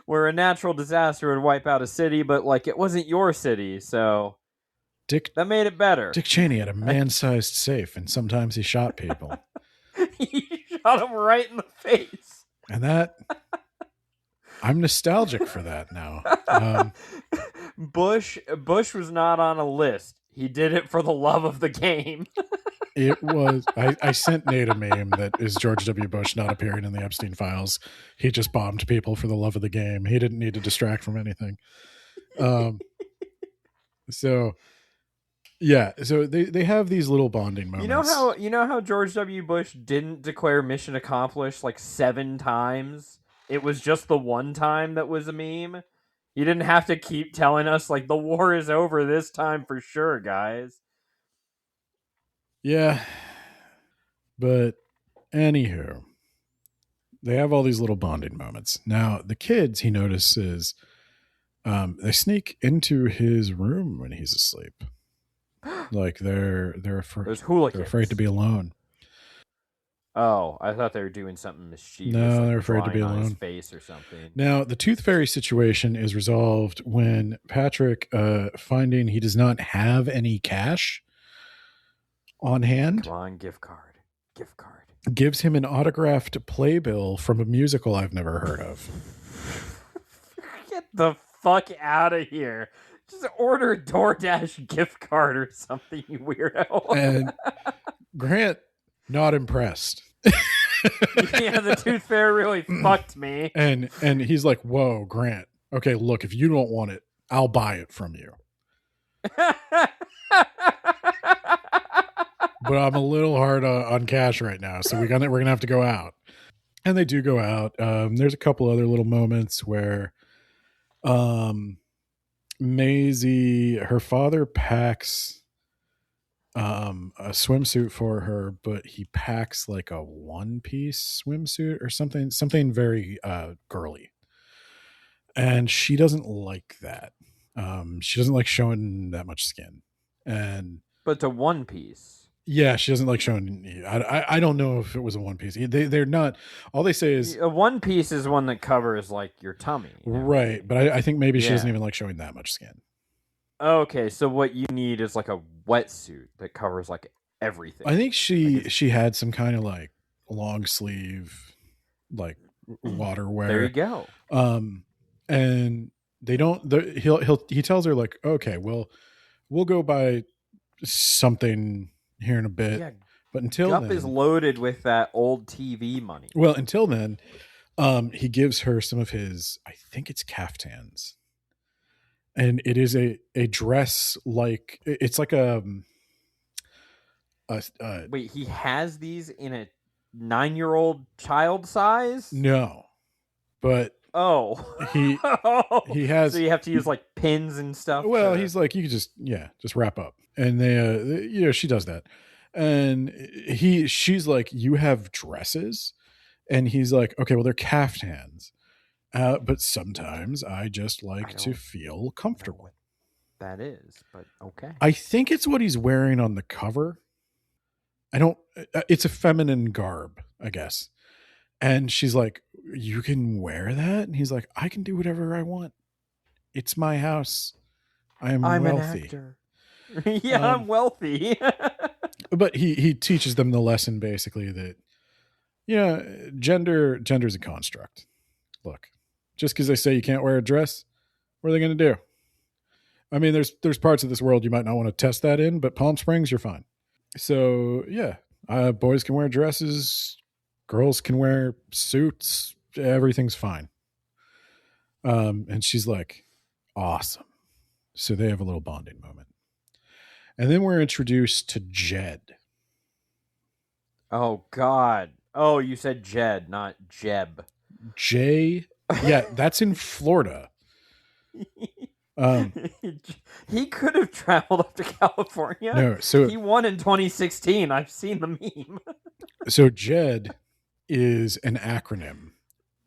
A: Where a natural disaster would wipe out a city, but like it wasn't your city, so that made it better.
B: Dick Cheney had a man-sized safe, and sometimes he shot people.
A: He shot him right in the face.
B: And I'm nostalgic for that now.
A: Bush was not on a list. He did it for the love of the game.
B: It was. I sent Nate a meme that is George W. Bush not appearing in the Epstein files. He just bombed people for the love of the game. He didn't need to distract from anything. So yeah, so they have these little bonding moments.
A: You know how George W. Bush didn't declare mission accomplished like 7 times? It was just the one time that was a meme. You didn't have to keep telling us like the war is over this time for sure, guys.
B: Yeah. But anywho, they have all these little bonding moments. Now, the kids, he notices, they sneak into his room when he's asleep. Like they're
A: There's hooligans.
B: They're afraid to be alone.
A: Oh, I thought they were doing something mischievous,
B: No, they're
A: like
B: afraid to be
A: drawing on his
B: alone.
A: face or something.
B: Now, the Tooth Fairy situation is resolved when Patrick, finding he does not have any cash on hand,
A: Come on, gift card. Gift card.
B: gives him an autographed playbill from a musical I've never heard of.
A: Get the fuck out of here. Just order a DoorDash gift card or something, you weirdo.
B: And Grant, not impressed.
A: Yeah, the Tooth Fairy really fucked me.
B: And he's like, whoa, Grant. Okay, look, if you don't want it, I'll buy it from you. But I'm a little hard on cash right now, so we're gonna have to go out. And they do go out. There's a couple other little moments where Maisie, her father packs a swimsuit for her, but he packs like a one-piece swimsuit or something very girly. And she doesn't like that. She doesn't like showing that much skin. And
A: But it's a one piece.
B: yeah, she doesn't like showing. I don't know if it was a one piece. They're not. All they say is
A: A one piece is one that covers like your tummy.
B: right, but I think maybe she
A: Yeah.
B: doesn't even like showing that much skin.
A: Okay, so what you need is like a wetsuit that covers like everything.
B: I think she had some kind of like long sleeve, like water wear.
A: There you go.
B: And they don't. He tells her like, okay, well, we'll go buy something here in a bit.
A: Yeah,
B: But until
A: Gup
B: then,
A: is loaded with that old TV money.
B: well, until then, he gives her some of his, I think it's caftans, and it is a dress like it's like a
A: Wait, he has these in a 9-year-old child size?
B: no, but
A: Oh,
B: he has.
A: So you have to use like pins and stuff.
B: Well, he's like, you could just wrap up, and she does that, and she's like, you have dresses, and he's like, okay, well, they're caftans, but sometimes I just like to feel comfortable.
A: That is, but okay.
B: I think it's what he's wearing on the cover. I don't. It's a feminine garb, I guess. And she's like, you can wear that? And he's like, I can do whatever I want. It's my house. I'm wealthy.
A: An actor. Yeah, I'm wealthy.
B: But he teaches them the lesson basically that, gender's a construct. Look, just because they say you can't wear a dress, what are they going to do? I mean, there's parts of this world you might not want to test that in, but Palm Springs, you're fine. So yeah, boys can wear dresses, girls can wear suits, everything's fine. And she's like, awesome. So they have a little bonding moment. And then we're introduced to Jed.
A: Oh, God. Oh, you said Jed, not Jeb.
B: Yeah, that's in Florida.
A: He could have traveled up to California.
B: No, so
A: he won in 2016. I've seen the meme.
B: So Jed is an acronym.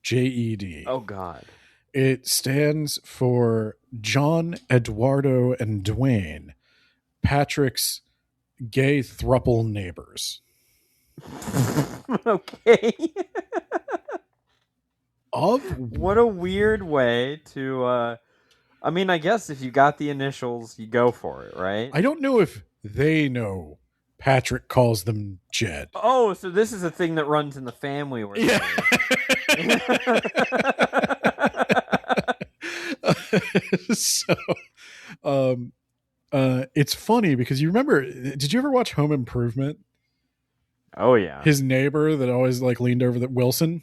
B: JED.
A: Oh, God.
B: It stands for John, Eduardo, and Dwayne, Patrick's gay thruple neighbors.
A: Okay.
B: What
A: a weird way to I mean, I guess if you got the initials, you go for it, right?
B: I don't know if they know Patrick calls them Jed.
A: Oh, so this is a thing that runs in the family where
B: yeah. So it's funny because you remember, did you ever watch Home Improvement?
A: Oh yeah.
B: His neighbor that always like leaned over, that Wilson.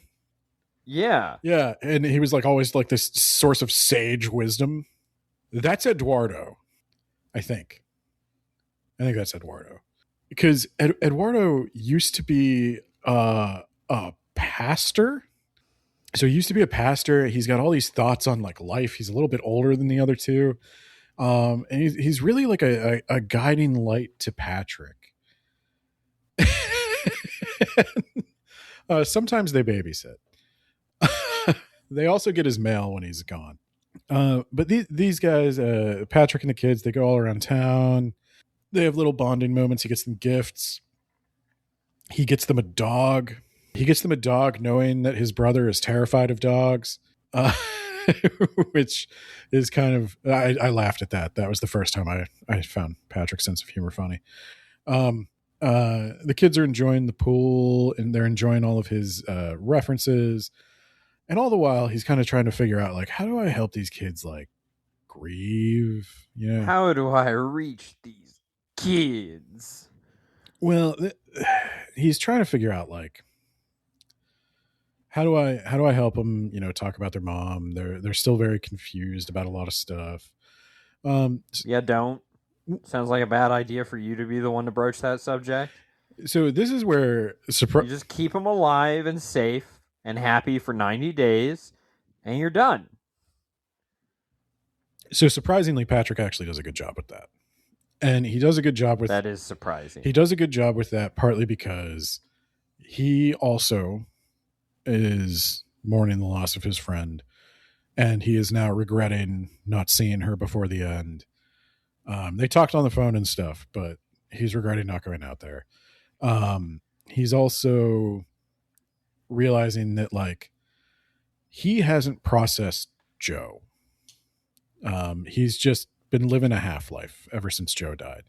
A: Yeah.
B: Yeah, and he was like always like this source of sage wisdom. That's Eduardo, I think. That's Eduardo. Because Eduardo used to be a pastor. So he used to be a pastor. He's got all these thoughts on like life. He's a little bit older than the other two. And he's really like a guiding light to Patrick. Sometimes they babysit. They also get his mail when he's gone. But these guys, Patrick and the kids, they go all around town. They have little bonding moments. He gets them gifts. He gets them a dog. He gets them a dog knowing that his brother is terrified of dogs. Which is kind of I laughed at that. That was the first time I found Patrick's sense of humor funny. Um, the kids are enjoying the pool and they're enjoying all of his references, and all the while he's kind of trying to figure out like, how do I help these kids like grieve? Yeah.
A: How do I reach these kids?
B: Well, he's trying to figure out like, how do I help them, talk about their mom. They're still very confused about a lot of stuff.
A: Yeah, don't. Sounds like a bad idea for you to be the one to broach that subject.
B: So this is where
A: You just keep them alive and safe and happy for 90 days, and you're done.
B: So surprisingly, Patrick actually does a good job with that. And he does a good job with
A: That is surprising.
B: He does a good job with that partly because he also is mourning the loss of his friend, and he is now regretting not seeing her before the end. They talked on the phone and stuff, but he's regretting not going out there. He's also realizing that like he hasn't processed Joe. He's just been living a half life ever since Joe died,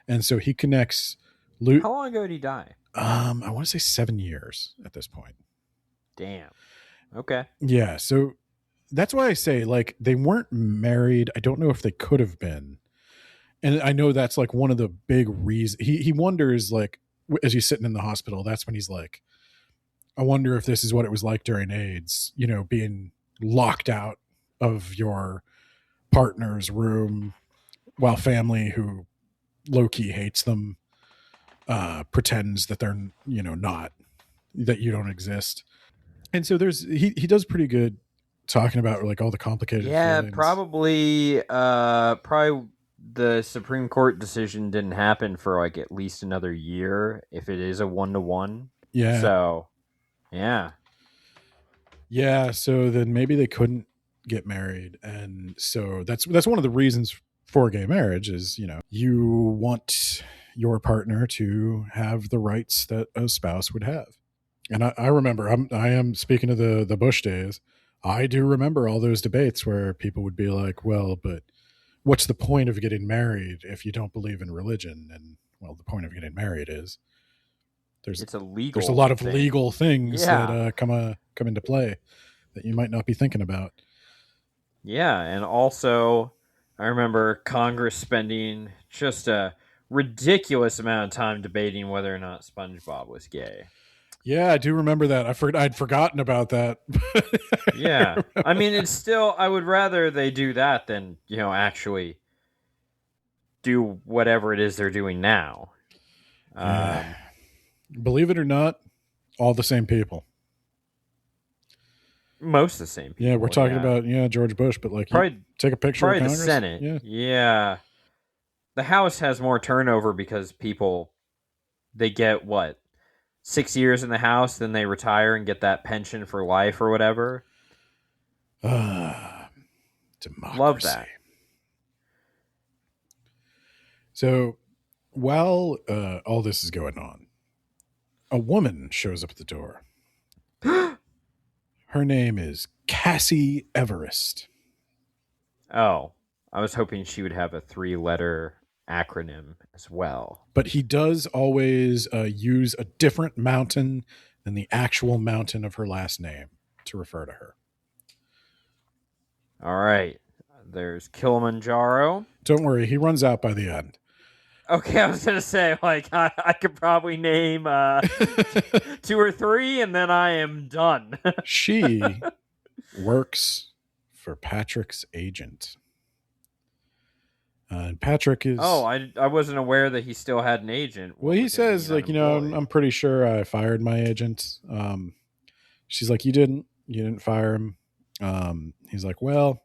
B: and so he connects.
A: How long ago did he die?
B: I want to say 7 years at this point.
A: Damn. Okay.
B: Yeah, so that's why I say like they weren't married. I don't know if they could have been, and I know that's like one of the big reasons. He wonders like as he's sitting in the hospital. That's when he's like, I wonder if this is what it was like during AIDS. Being locked out of your partner's room while family who low-key hates them pretends that they're not, that you don't exist. And so he does pretty good talking about like all the complicated feelings.
A: Probably the Supreme Court decision didn't happen for like at least another year if it is a 1-to-1.
B: Yeah.
A: So yeah
B: So then maybe they couldn't get married, and so that's one of the reasons for gay marriage is you want your partner to have the rights that a spouse would have. And I remember I am speaking of the Bush days. I do remember all those debates where people would be like, well, but what's the point of getting married if you don't believe in religion? And well, the point of getting married is there's a lot of legal things that come into play that you might not be thinking about.
A: Yeah, and also I remember Congress spending just a ridiculous amount of time debating whether or not SpongeBob was gay.
B: Yeah, I do remember that. I'd forgotten about that.
A: Yeah. I mean, it's still, I would rather they do that than, actually do whatever it is they're doing now.
B: Believe it or not, all the same people.
A: Most of the same people.
B: Yeah, we're talking about George Bush, but like take a picture of Congress.
A: The Senate. Yeah. The House has more turnover because people, they get what? 6 years in the House, then they retire and get that pension for life or whatever.
B: Democracy.
A: Love that.
B: So while all this is going on, a woman shows up at the door. Her name is Cassie Everest.
A: Oh, I was hoping she would have a 3-letter acronym as well.
B: But he does always use a different mountain than the actual mountain of her last name to refer to her.
A: All right. There's Kilimanjaro.
B: Don't worry, he runs out by the end.
A: Okay, I was going to say, like, I could probably name 2 or 3, and then I am done.
B: She works for Patrick's agent. And Patrick is...
A: Oh, I wasn't aware that he still had an agent.
B: Well, he says, like, I'm pretty sure I fired my agent. She's like, you didn't fire him. He's like, well,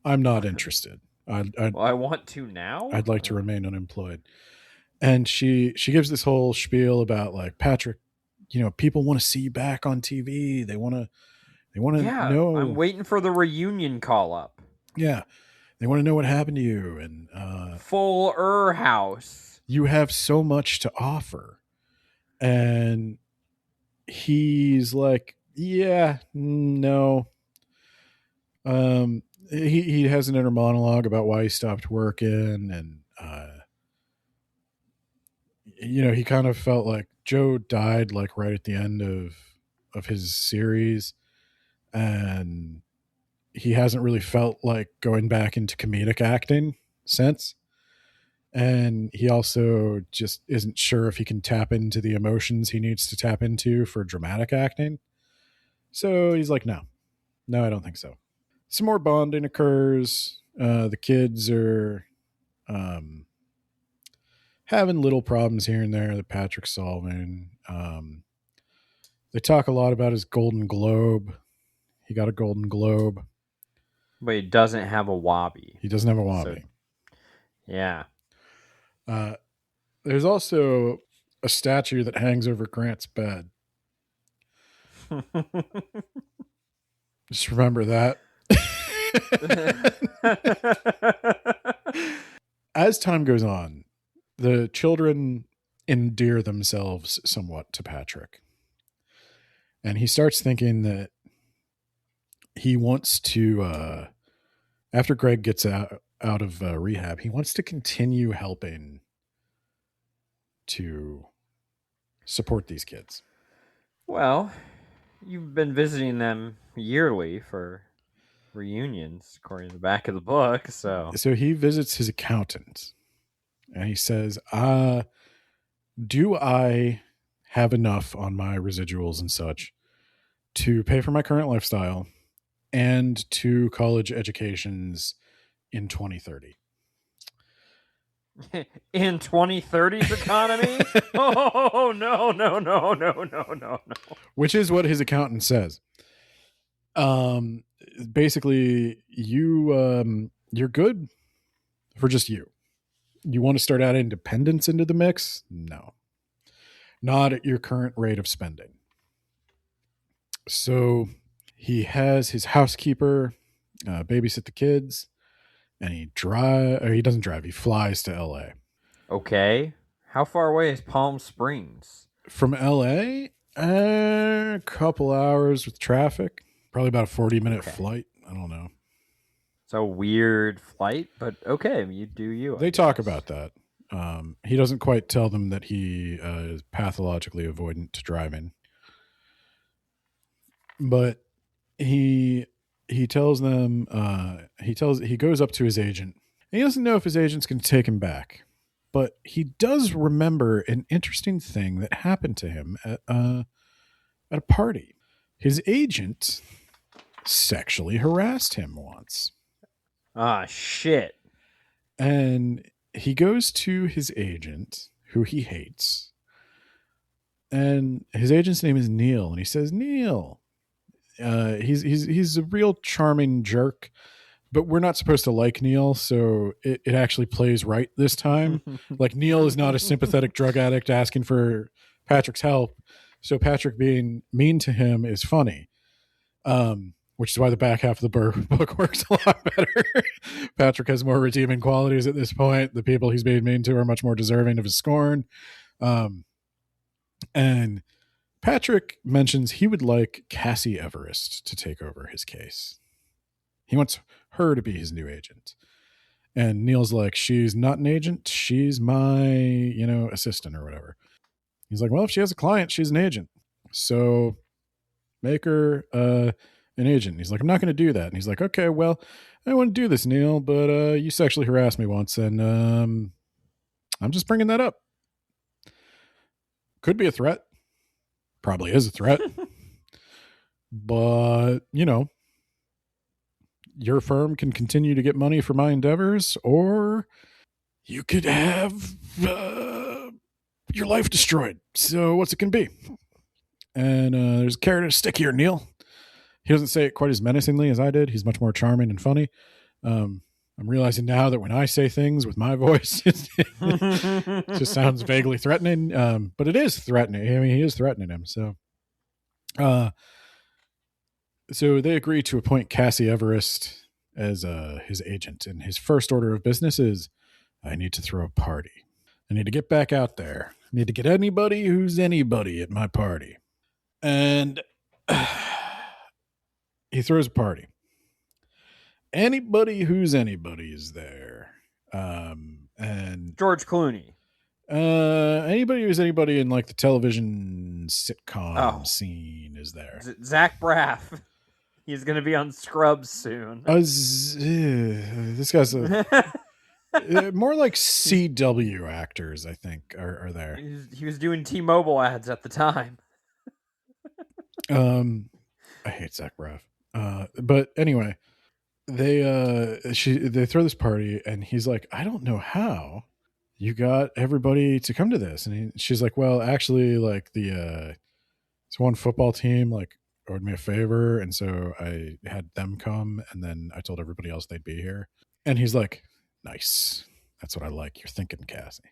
B: I'm not interested.
A: I want to now.
B: I'd like to remain unemployed. And she gives this whole spiel about like, Patrick, people want to see you back on TV. They want to know.
A: I'm waiting for the reunion call up.
B: Yeah. They want to know what happened to you. And
A: Full house.
B: You have so much to offer. And he's like, yeah, no. He has an inner monologue about why he stopped working, and he kind of felt like Joe died like right at the end of his series, and he hasn't really felt like going back into comedic acting since. And he also just isn't sure if he can tap into the emotions he needs to tap into for dramatic acting. So he's like, no, I don't think so. Some more bonding occurs. The kids are um, having little problems here and there that Patrick's solving. They talk a lot about his Golden Globe. He got a Golden Globe.
A: But he doesn't have a Wobby.
B: He doesn't have a
A: So,
B: Wobby.
A: yeah.
B: There's also a statue that hangs over Grant's bed. Just remember that. As time goes on, the children endear themselves somewhat to Patrick. And he starts thinking that he wants to, after Greg gets out of rehab, he wants to continue helping to support these kids.
A: Well, you've been visiting them yearly for reunions, according to the back of the book. So
B: he visits his accountant, and he says, do I have enough on my residuals and such to pay for my current lifestyle and 2 college educations in 2030?
A: In 2030's economy? Oh, no.
B: Which is what his accountant says. Basically, you're good for just you. You want to start adding independence into the mix? No. Not at your current rate of spending. So he has his housekeeper babysit the kids, and he doesn't drive, he flies to LA.
A: Okay. How far away is Palm Springs?
B: From LA, a couple hours with traffic. Probably about a 40-minute flight. I don't know.
A: It's a weird flight, but okay, you do you.
B: They talk about that. He doesn't quite tell them that he is pathologically avoidant to driving, but he tells them he goes up to his agent. And he doesn't know if his agent's going to take him back, but he does remember an interesting thing that happened to him at a party. His agent sexually harassed him once.
A: Ah, shit.
B: And he goes to his agent, who he hates. And his agent's name is Neil. And he says, Neil, he's a real charming jerk, but we're not supposed to like Neil. So it actually plays right this time. Like, Neil is not a sympathetic drug addict asking for Patrick's help. So Patrick being mean to him is funny. Which is why the back half of the book works a lot better. Patrick has more redeeming qualities at this point. The people he's being mean to are much more deserving of his scorn. And Patrick mentions he would like Cassie Everest to take over his case. He wants her to be his new agent. And Neil's like, she's not an agent. She's my, assistant or whatever. He's like, well, if she has a client, she's an agent. So make her an agent. He's like, I'm not going to do that. And he's like, okay, well, I want to do this, Neil, but you sexually harassed me once, and I'm just bringing that up. Could be a threat. Probably is a threat. But, your firm can continue to get money for my endeavors, or you could have your life destroyed. So what's it going to be? And there's a carrot and a stick here, Neil. He doesn't say it quite as menacingly as I did. He's much more charming and funny. I'm realizing now that when I say things with my voice, it just sounds vaguely threatening. But it is threatening. I mean, he is threatening him. So they agree to appoint Cassie Everest as his agent. And his first order of business is, I need to throw a party. I need to get back out there. I need to get anybody who's anybody at my party. And he throws a party. Anybody who's anybody is there. And
A: George Clooney.
B: Anybody who's anybody in like the television sitcom scene is there.
A: Zach Braff. He's going to be on Scrubs soon.
B: This guy's more like CW actors, I think, are there.
A: He was doing T-Mobile ads at the time.
B: I hate Zach Braff. But anyway, they throw this party, and he's like, I don't know how you got everybody to come to this. And she's like, well, actually, like this one football team like owed me a favor, and so I had them come, and then I told everybody else they'd be here. And he's like, nice. That's what I like. You're thinking, Cassie.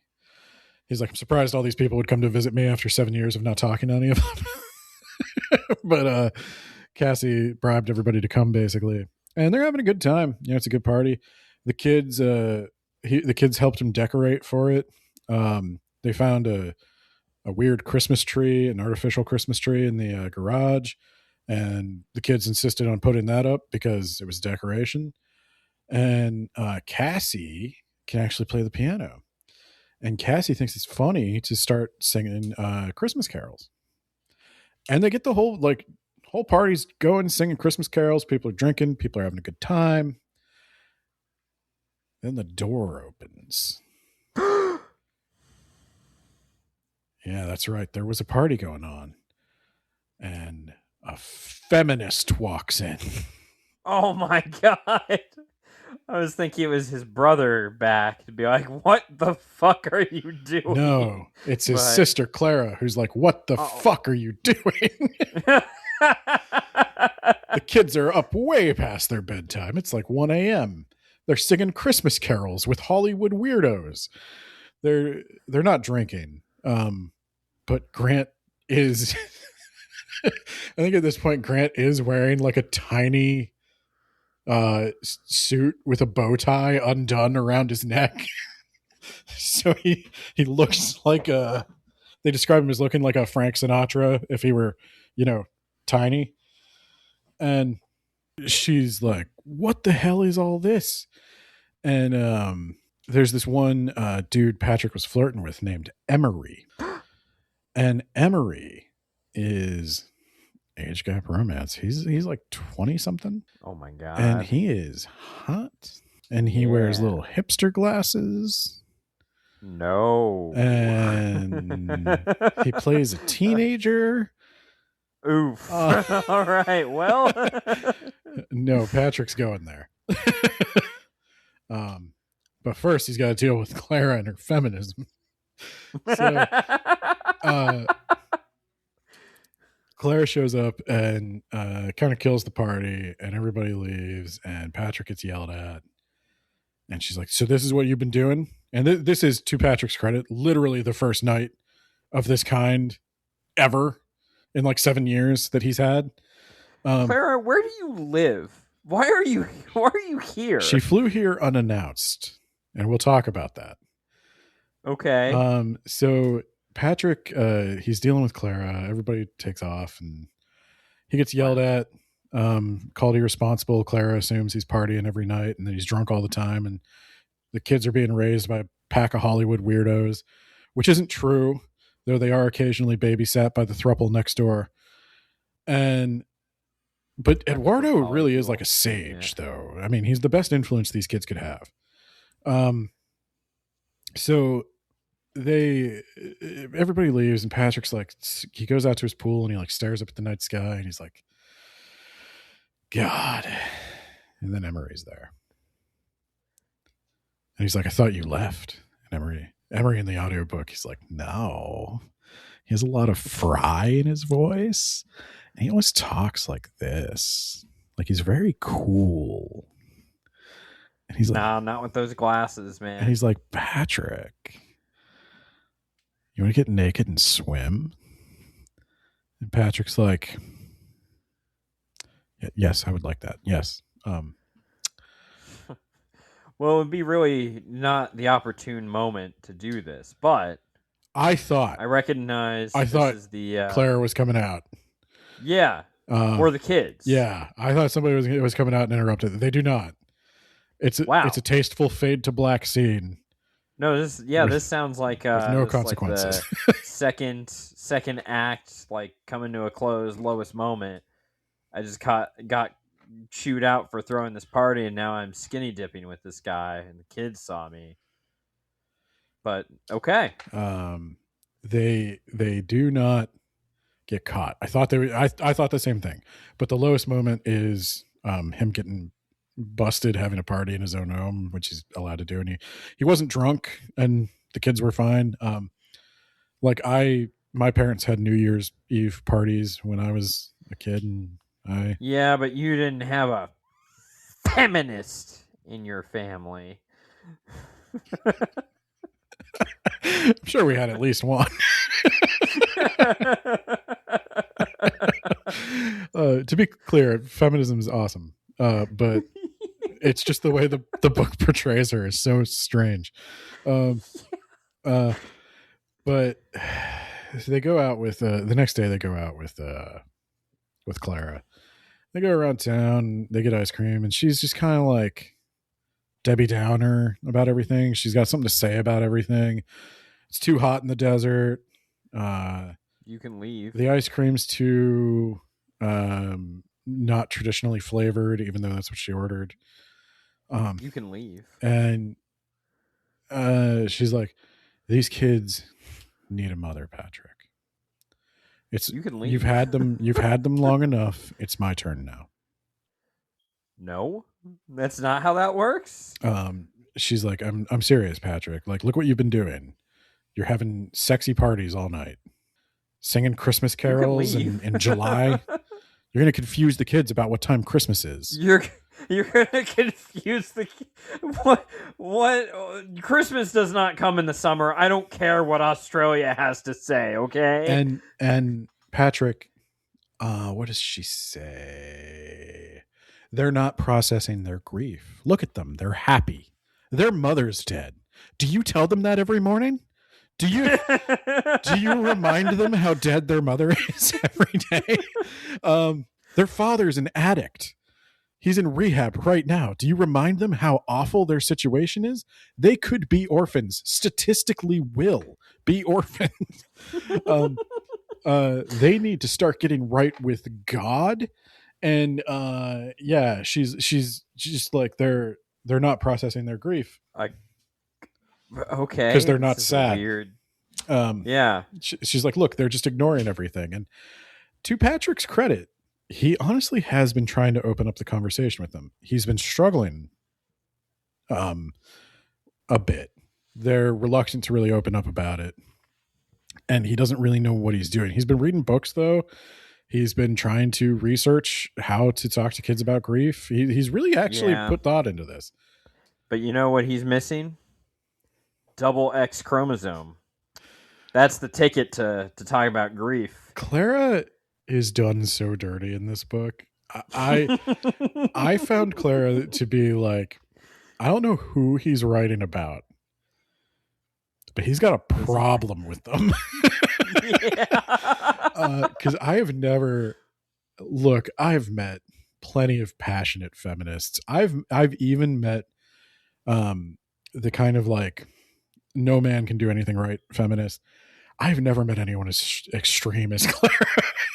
B: He's like, I'm surprised all these people would come to visit me after 7 years of not talking to any of them. But Cassie bribed everybody to come, basically, and they're having a good time. You know, it's a good party. The kids, the kids helped him decorate for it. They found a weird Christmas tree, an artificial Christmas tree in the garage, and the kids insisted on putting that up because it was decoration. And Cassie can actually play the piano, and Cassie thinks it's funny to start singing Christmas carols. And they get the whole party's going, singing Christmas carols. People are drinking. People are having a good time. Then the door opens. Yeah, that's right. There was a party going on. And a feminist walks in.
A: Oh my God. I was thinking it was his brother back to be like, what the fuck are you doing?
B: No, it's his sister Clara, who's like, what the fuck are you doing? The kids are up way past their bedtime. It's like 1 a.m. They're singing Christmas carols with Hollywood weirdos. They're not drinking. But Grant is I think at this point Grant is wearing like a tiny suit with a bow tie undone around his neck. So he looks like they describe him as looking like a Frank Sinatra if he were, you know, tiny. And she's like, what the hell is all this? And there's this one dude Patrick was flirting with named Emery. And Emery is age gap romance. He's like 20 something.
A: Oh my God.
B: And he is hot. And he wears little hipster glasses.
A: No.
B: And he plays a teenager.
A: Oof. All right. Well.
B: No, Patrick's going there. But first he's got to deal with Clara and her feminism. So Clara shows up and kind of kills the party, and everybody leaves, and Patrick gets yelled at. And she's like, so this is what you've been doing? And this is, to Patrick's credit, literally the first night of this kind ever in like 7 years that he's had.
A: Clara, where do you live? Why are you here?
B: She flew here unannounced, and we'll talk about that.
A: Okay.
B: So Patrick, he's dealing with Clara. Everybody takes off, and he gets yelled at, called irresponsible. Clara assumes he's partying every night, and then he's drunk all the time. And the kids are being raised by a pack of Hollywood weirdos, which isn't true, though they are occasionally babysat by the throuple next door. But Eduardo really is like a sage, though. I mean, he's the best influence these kids could have. So everybody leaves, and Patrick's like, he goes out to his pool and he like stares up at the night sky, and he's like, God. And then Emery's there, and he's like, I thought you left. And Emery in the audiobook, he's like, no. He has a lot of fry in his voice, and he always talks like this, like he's very cool. And he's like,
A: nah, not with those glasses, man.
B: And he's like, Patrick, you want to get naked and swim? And Patrick's like, yes, I would like that. Yes.
A: Well, it would be really not the opportune moment to do this, but
B: I thought
A: I recognize
B: I
A: this
B: thought
A: is the
B: Clara was coming out.
A: yeah,
B: Um,
A: or the kids.
B: yeah, I thought somebody was coming out and interrupted. They do not. It's a
A: Wow.
B: tasteful fade to black scene
A: No, this
B: with
A: sounds like
B: no
A: this is like
B: consequences.
A: the second act, like coming to a close, lowest moment. I just got chewed out for throwing this party, and now I'm skinny dipping with this guy, and the kids saw me. But okay,
B: They do not get caught. I thought I thought the same thing, but the lowest moment is him getting busted having a party in his own home, which he's allowed to do, and he wasn't drunk, and the kids were fine. Like my parents had New Year's Eve parties when I was a kid, and I
A: yeah, but you didn't have a feminist in your family.
B: I'm sure we had at least one. To be clear, feminism is awesome, but it's just the way the book portrays her is so strange. Um, but they go out with the next day. They go out with Clara. They go around town. They get ice cream, and she's just kind of like Debbie Downer about everything. She's got something to say about everything. It's too hot in the desert.
A: You can leave.
B: The ice cream's too not traditionally flavored, even though that's what she ordered.
A: You can leave.
B: And she's like, "These kids need a mother, Patrick. It's
A: You can leave.
B: you've had them. You've had them long enough. It's my turn now."
A: No, that's not how that works.
B: She's like, I'm serious, Patrick. Like, look what you've been doing. You're having sexy parties all night, singing Christmas
A: You can
B: carols
A: leave.
B: in July. You're going to confuse the kids about what time Christmas is.
A: You're gonna confuse the what Christmas does not come in the summer. I don't care what Australia has to say. Okay.
B: And Patrick, what does she say? They're not processing their grief. Look at them. They're happy. Their mother's dead. Do you tell them that every morning? Do you remind them how dead their mother is every day? Their father's an addict. He's in rehab right now. Do you remind them how awful their situation is? They could be orphans. Statistically will be orphans. They need to start getting right with God. And yeah, she's just like they're not processing their grief.
A: Okay.
B: Because they're not
A: This is
B: sad.
A: weird.
B: Um,
A: Yeah.
B: she's like, look, they're just ignoring everything. And to Patrick's credit, he honestly has been trying to open up the conversation with them. He's been struggling a bit. They're reluctant to really open up about it. And he doesn't really know what he's doing. He's been reading books, though. He's been trying to research how to talk to kids about grief. He's really actually put thought into this.
A: But you know what he's missing? Double X chromosome. That's the ticket to talk about grief.
B: Clara is done so dirty in this book. I found Clara to be like, I don't know who he's writing about, but he's got a problem with them. Because I've met plenty of passionate feminists. I've even met the kind of like no man can do anything right feminist. I've never met anyone as extreme as Clara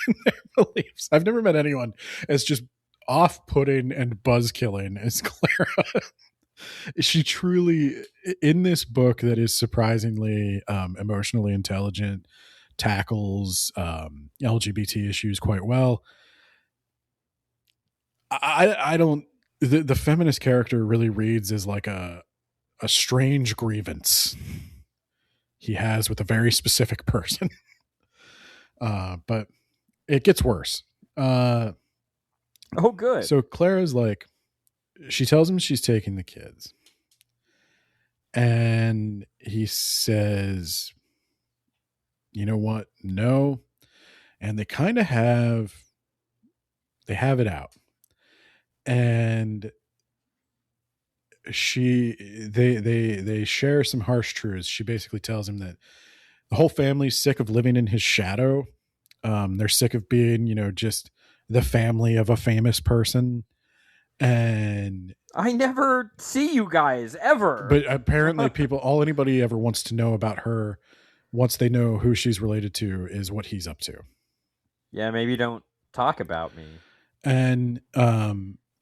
B: in their beliefs. I've never met anyone as just off-putting and buzz-killing as Clara. She truly, in this book that is surprisingly emotionally intelligent, tackles LGBT issues quite well. I don't. The feminist character really reads as like a strange grievance he has with a very specific person. But it gets worse.
A: Oh, good.
B: So Clara's like, she tells him she's taking the kids. And he says, you know what? No. And they kind of have it out. And they share some harsh truths. She basically tells him that the whole family's sick of living in his shadow. They're sick of being, just the family of a famous person. And
A: I never see you guys ever.
B: but apparently all anybody ever wants to know about her, once they know who she's related to, is what he's up to.
A: Yeah, maybe don't talk about me.
B: And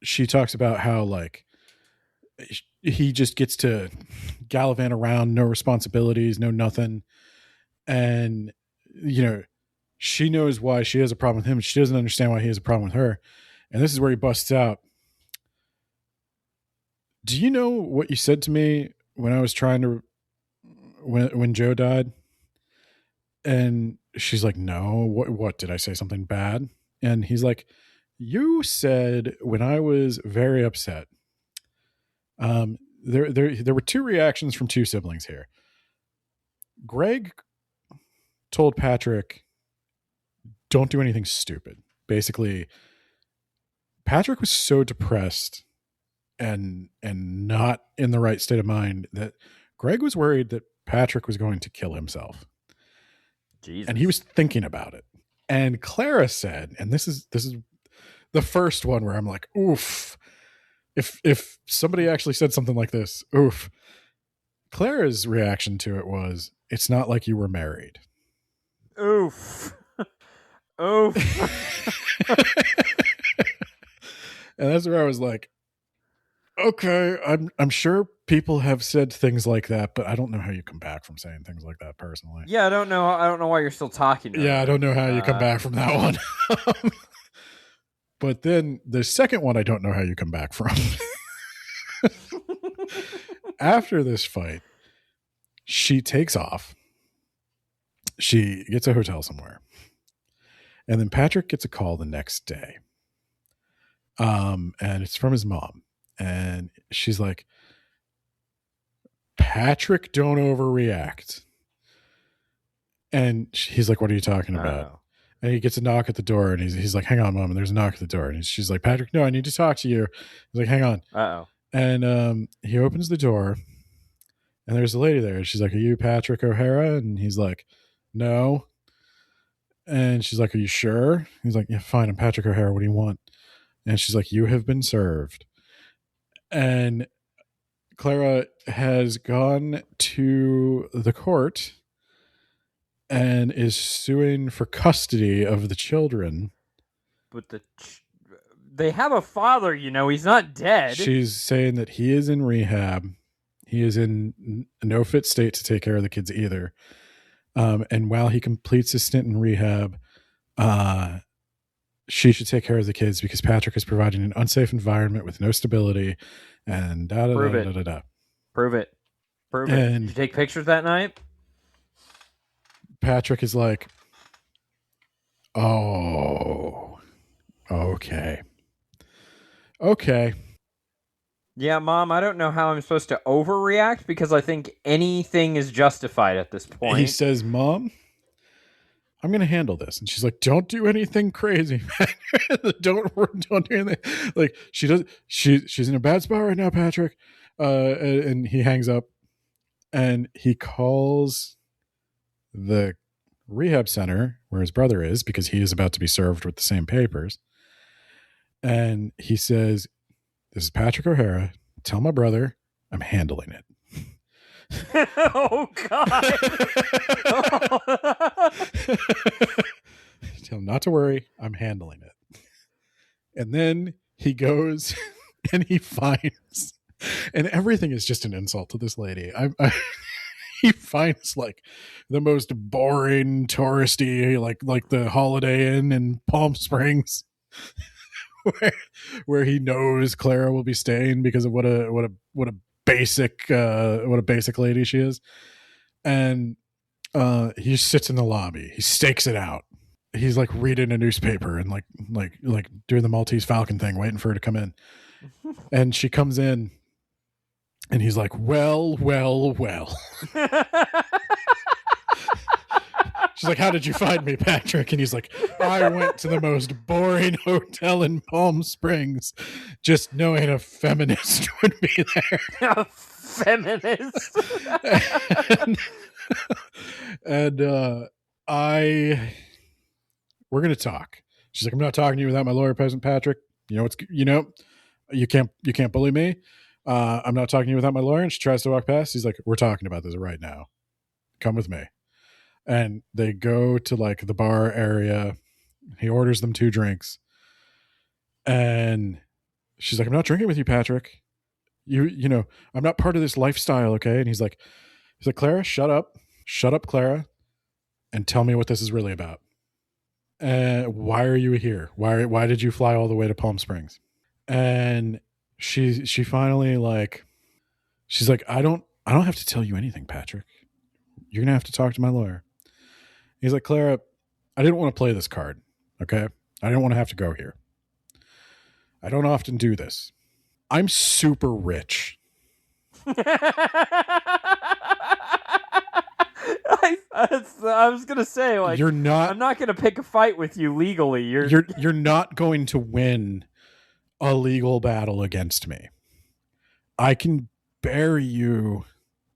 B: she talks about how like he just gets to gallivant around, no responsibilities, no nothing. And she knows why she has a problem with him. She doesn't understand why he has a problem with her. And this is where he busts out. Do you know what you said to me when I was trying to when Joe died? And she's like, no, what did I say? Something bad? And he's like, you said when I was very upset. There were two reactions from two siblings here. Greg told Patrick, don't do anything stupid. Basically, Patrick was so depressed and not in the right state of mind that Greg was worried that Patrick was going to kill himself.
A: Jesus.
B: And he was thinking about it. And Clara said, and this is the first one where I'm like, oof. If somebody actually said something like this, oof. Clara's reaction to it was, it's not like you were married.
A: Oof. Oof.
B: And that's where I was like, okay, I'm sure people have said things like that, but I don't know how you come back from saying things like that personally.
A: Yeah, I don't know why you're still talking to
B: Yeah,
A: her.
B: I don't know how you come back from that one. But then the second one, I don't know how you come back from. After this fight, she takes off. She gets a hotel somewhere. And then Patrick gets a call the next day. And it's from his mom. And she's like, Patrick, don't overreact. And he's like, what are you talking about?
A: Oh.
B: And he gets a knock at the door, and he's like, hang on, Mom. And there's a knock at the door. And she's like, Patrick, no, I need to talk to you. He's like, hang on.
A: Uh-oh.
B: And he opens the door, and there's a lady there. She's like, are you Patrick O'Hara? And he's like, no. And she's like, are you sure? He's like, yeah, fine. I'm Patrick O'Hara. What do you want? And she's like, you have been served. And Clara has gone to the court and is suing for custody of the children.
A: But they have a father, he's not dead.
B: She's saying that he is in rehab. He is in no fit state to take care of the kids either. And while he completes his stint in rehab, she should take care of the kids because Patrick is providing an unsafe environment with no stability. And
A: Prove it. Prove it. Did you take pictures that night?
B: Patrick is like, oh, okay.
A: Yeah, Mom, I don't know how I'm supposed to overreact because I think anything is justified at this point.
B: He says, Mom, I'm going to handle this. And she's like, don't do anything crazy. don't do anything. Like she's in a bad spot right now, Patrick. And he hangs up and he calls the rehab center where his brother is because he is about to be served with the same papers. And he says, this is Patrick O'Hara. Tell my brother I'm handling it.
A: Oh, God.
B: Tell him not to worry. I'm handling it. And then he goes and he finds, and everything is just an insult to this lady. He finds like the most boring touristy, like the Holiday Inn in Palm Springs, where he knows Clara will be staying because of what a basic lady she is. And he just sits in the lobby. He stakes it out. He's like reading a newspaper and like doing the Maltese Falcon thing, waiting for her to come in. And she comes in. And he's like, well. She's like, how did you find me, Patrick? And he's like, I went to the most boring hotel in Palm Springs just knowing a feminist would be there.
A: A feminist.
B: and and I we're gonna talk. She's like, I'm not talking to you without my lawyer, President Patrick. You can't bully me. I'm not talking to you without my lawyer. And she tries to walk past. He's like, we're talking about this right now. Come with me. And they go to like the bar area. He orders them 2 drinks. And she's like, I'm not drinking with you, Patrick. You know, I'm not part of this lifestyle, okay? And he's like, Clara, shut up. Shut up, Clara. And tell me what this is really about. Why are you here? Why did you fly all the way to Palm Springs? And she finally like, she's like, I don't have to tell you anything, Patrick. You're gonna have to talk to my lawyer. He's like, Clara, I didn't want to play this card. Okay, I didn't want to have to go here. I don't often do this. I'm super rich.
A: I was gonna say, like,
B: you're not.
A: I'm not gonna pick a fight with you legally.
B: You're not going to win a legal battle against me. I can bury you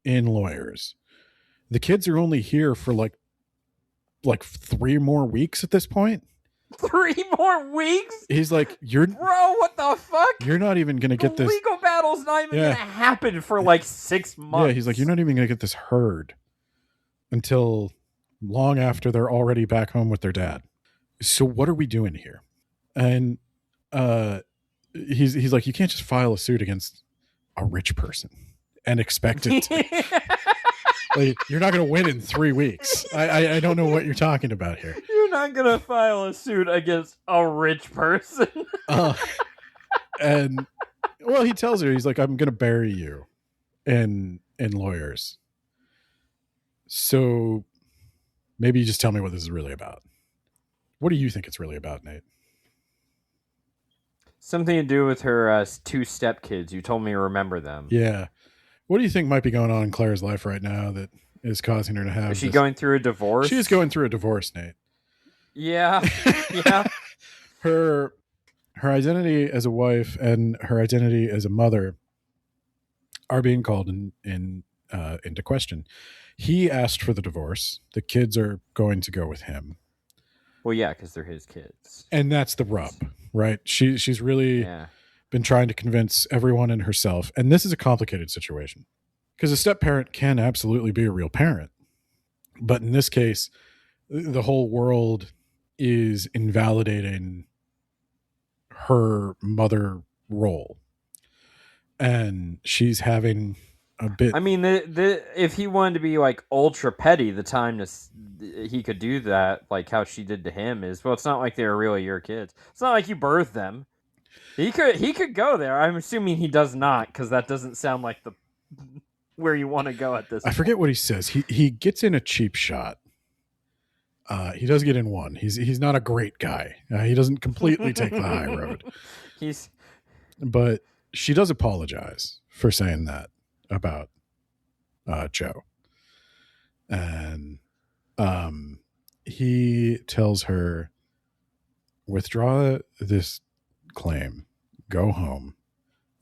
B: in lawyers. The kids are only here for like 3 more weeks at this point.
A: 3 more weeks?
B: He's like,
A: bro, what the fuck?
B: You're not even gonna get this
A: legal battle's not even gonna happen for like 6 months.
B: Yeah, he's like, you're not even gonna get this heard until long after they're already back home with their dad. So what are we doing here? And he's like, you can't just file a suit against a rich person and expect it to. Like, you're not going to win in 3 weeks. I don't know what you're talking about here.
A: You're not going to file a suit against a rich person.
B: And well, he tells her, he's like, I'm going to bury you in lawyers. So maybe you just tell me what this is really about. What do you think it's really about, Nate?
A: Something to do with her 2 stepkids. You told me to remember them.
B: Yeah. What do you think might be going on in Claire's life right now that is causing her to have?
A: Is she going through a divorce?
B: She is going through a divorce, Nate.
A: Yeah. Yeah.
B: Her identity as a wife and her identity as a mother are being called into question. He asked for the divorce. The kids are going to go with him.
A: Well, yeah, because they're his kids.
B: And that's the rub, right? She's really been trying to convince everyone and herself. And this is a complicated situation because a step-parent can absolutely be a real parent. But in this case, the whole world is invalidating her mother role. And she's having a bit...
A: I mean, if he wanted to be like ultra petty, the time he could do that, like how she did to him, is, well, it's not like they're really your kids. It's not like you birthed them. He could go there. I'm assuming he does not, because that doesn't sound like the where you want to go at this point.
B: I forget what he says. He gets in a cheap shot. He does get in one. He's not a great guy. He doesn't completely take the high road. But she does apologize for saying that about Joe. And he tells her, withdraw this claim, go home.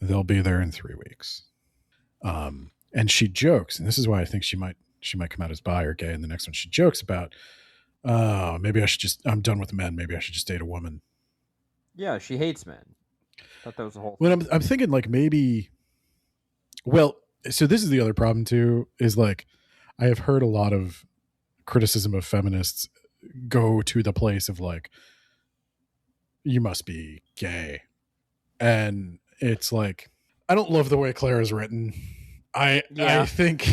B: They'll be there in 3 weeks. And she jokes, and this is why I think she might come out as bi or gay in the next one. She jokes about, maybe I'm done with men. Maybe I should just date a woman.
A: Yeah, she hates men. I thought that was the whole
B: thing.
A: Well,
B: I'm thinking like maybe, well, so this is the other problem too, is like, I have heard a lot of criticism of feminists go to the place of like, you must be gay. And it's like, I don't love the way Claire is written. I think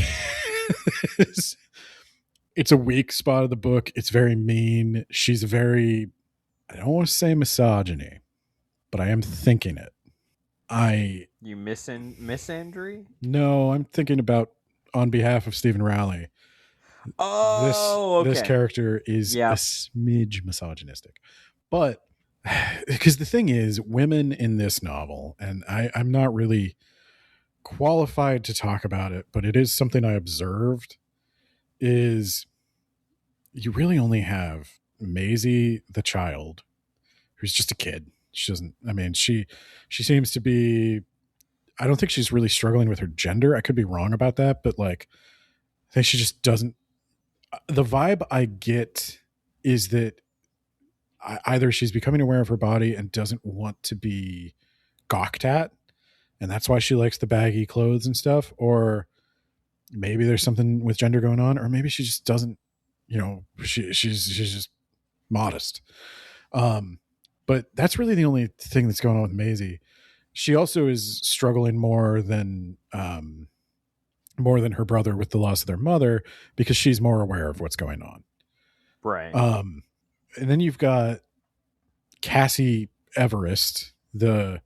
B: it's a weak spot of the book. It's very mean. She's very, I don't want to say misogyny, but I am thinking it.
A: You misandry?
B: No, I'm thinking about on behalf of Stephen Rowley.
A: Oh,
B: this character is a smidge misogynistic. But because the thing is, women in this novel, and I'm not really qualified to talk about it, but it is something I observed, is you really only have Maisie the child, who's just a kid. She doesn't. I mean, she seems to be. I don't think she's really struggling with her gender. I could be wrong about that, but like, I think she just doesn't. The vibe I get is that either she's becoming aware of her body and doesn't want to be gawked at, and that's why she likes the baggy clothes and stuff, or maybe there's something with gender going on, or maybe she just doesn't. She's just modest. But that's really the only thing that's going on with Maisie. She also is struggling more than her brother with the loss of their mother because she's more aware of what's going on.
A: Right.
B: And then you've got Cassie Everest, the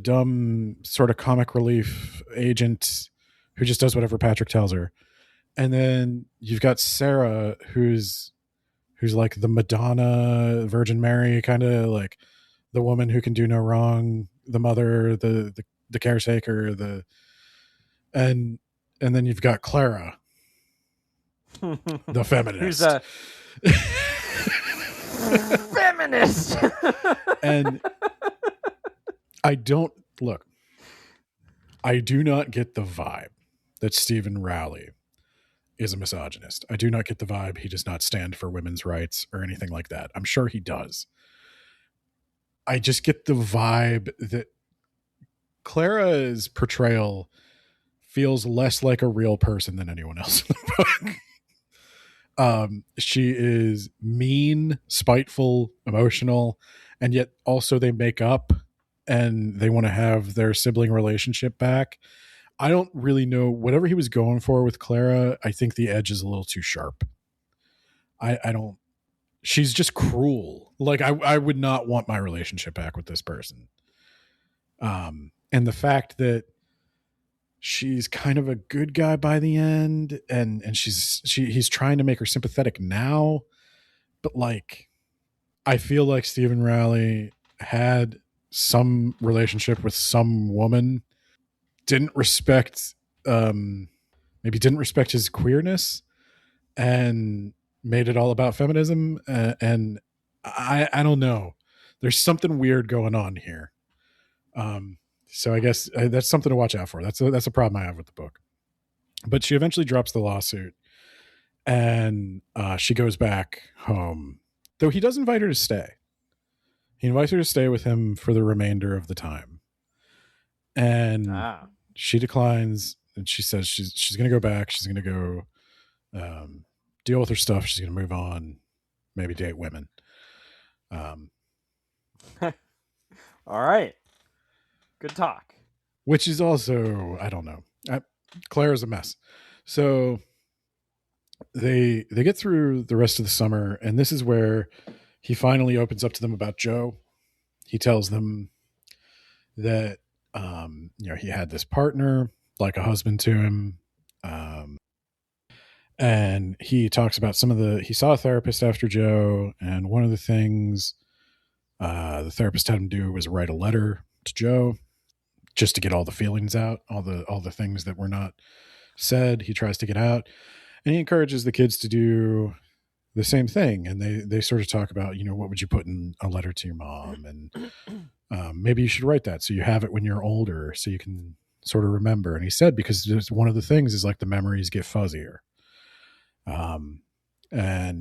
B: dumb sort of comic relief agent who just does whatever Patrick tells her. And then you've got Sarah, who's like the Madonna, Virgin Mary, kind of like the woman who can do no wrong, the mother, the caretaker, and then you've got Clara, the feminist.
A: Who's a feminist?
B: And I do not get the vibe that Stephen Rowley is a misogynist. I do not get the vibe he does not stand for women's rights or anything like that. I'm sure he does. I just get the vibe that Clara's portrayal feels less like a real person than anyone else in the book. She is mean, spiteful, emotional, and yet also they make up and they want to have their sibling relationship back. I don't really know. Whatever he was going for with Clara, I think the edge is a little too sharp. I don't. She's just cruel. Like I would not want my relationship back with this person. And the fact that she's kind of a good guy by the end, and he's trying to make her sympathetic now, but like I feel like Stephen Rowley had some relationship with some woman, didn't respect his queerness, and made it all about feminism. And I don't know. There's something weird going on here. So I guess that's something to watch out for. That's a problem I have with the book. But she eventually drops the lawsuit, and she goes back home. Though he does invite her to stay. He invites her to stay with him for the remainder of the time. And she declines, and she says she's going to go back. She's going to go deal with her stuff. She's going to move on, maybe date women.
A: All right. Good talk.
B: Which is also, I don't know. Claire's a mess. So they get through the rest of the summer, and this is where he finally opens up to them about Joe. He tells them that he had this partner, like a husband to him. And he talks about he saw a therapist after Joe, and one of the things the therapist had him do was write a letter to Joe just to get all the feelings out, all the things that were not said. He tries to get out, and he encourages the kids to do the same thing. And they sort of talk about, what would you put in a letter to your mom? And maybe you should write that so you have it when you're older, so you can sort of remember. And he said, because one of the things is like the memories get fuzzier. And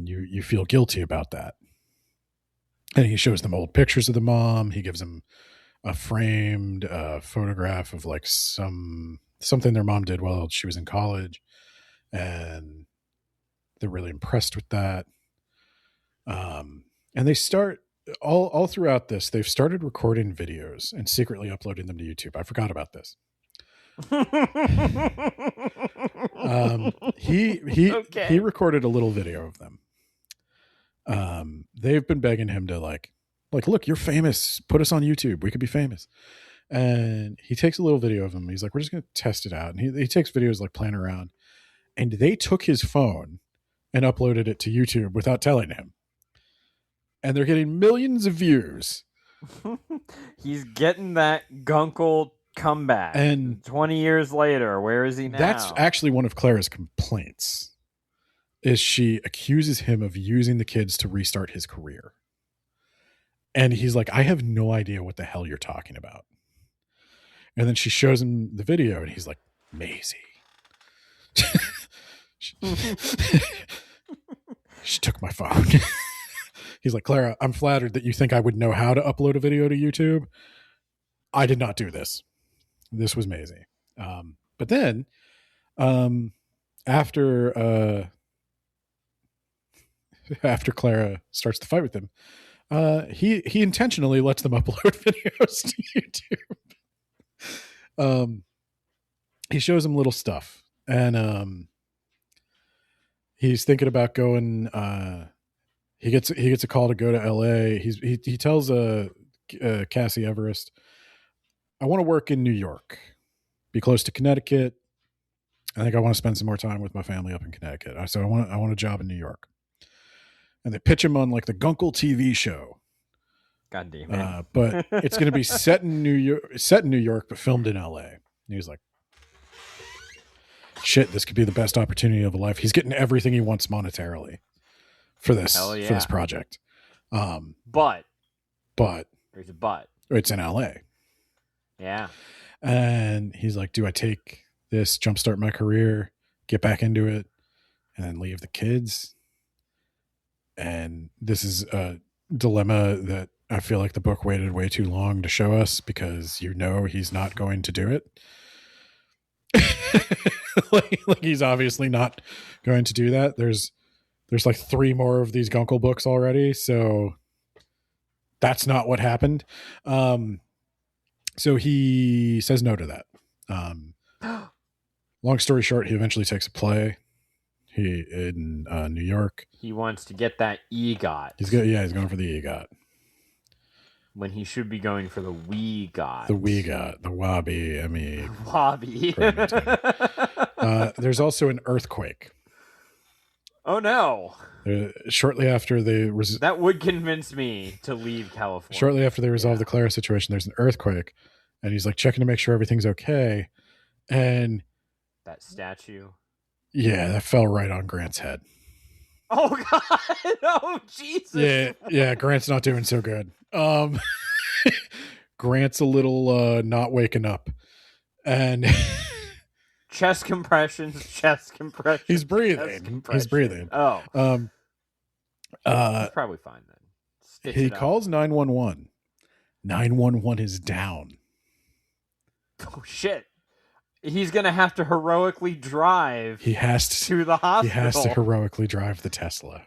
B: you feel guilty about that. And he shows them old pictures of the mom. He gives them a framed photograph of like something their mom did while she was in college, and they're really impressed with that. And they start all throughout this. They've started recording videos and secretly uploading them to YouTube. I forgot about this. He recorded a little video of them. They've been begging him to like, look, you're famous. Put us on YouTube. We could be famous. And he takes a little video of them. He's like, we're just going to test it out. And he takes videos like playing around. And they took his phone and uploaded it to YouTube without telling him. And they're getting millions of views.
A: He's getting that Guncle comeback.
B: And
A: 20 years later, where is he now?
B: That's actually one of Clara's complaints, is she accuses him of using the kids to restart his career. And he's like, I have no idea what the hell you're talking about. And then she shows him the video, and he's like, Maisie. She took my phone. He's like, Clara, I'm flattered that you think I would know how to upload a video to YouTube. I did not do this. This was Maisie. But then, after Clara starts to fight with him, he intentionally lets them upload videos to YouTube. He shows him little stuff, and he's thinking about going. He gets a call to go to LA. He tells Cassie Everest, I want to work in New York, be close to Connecticut. I think I want to spend some more time with my family up in Connecticut. So I want a job in New York. And they pitch him on like the Guncle TV show.
A: God damn it.
B: But it's going to be set in New York, but filmed in LA. And he's like, shit, this could be the best opportunity of a life. He's getting everything he wants monetarily for this project.
A: But there's a but.
B: It's in LA.
A: Yeah.
B: And he's like, do I take this, jumpstart my career, get back into it, and then leave the kids? And this is a dilemma that I feel like the book waited way too long to show us, because he's not going to do it. like he's obviously not going to do that. There's like 3 more of these Guncle books already, so that's not what happened. So he says no to that. Long story short, he eventually takes a play. In New York.
A: He wants to get that EGOT.
B: He's going for the EGOT.
A: When he should be going for the WeGOT.
B: The WeGOT, the Wabi,
A: Wabi.
B: There's also an earthquake.
A: Oh no.
B: Shortly after
A: that would convince me to leave California.
B: Shortly after they resolve the Clara situation, there's an earthquake, and he's like checking to make sure everything's okay. And
A: that statue.
B: Yeah, that fell right on Grant's head.
A: Oh God! Oh Jesus!
B: Yeah. Grant's not doing so good. Grant's a little not waking up, and
A: chest compressions.
B: He's breathing.
A: Oh, he's probably fine then.
B: He calls 911. 911 is down.
A: Oh shit! He's going to have to heroically drive to the hospital.
B: He has to heroically drive the Tesla.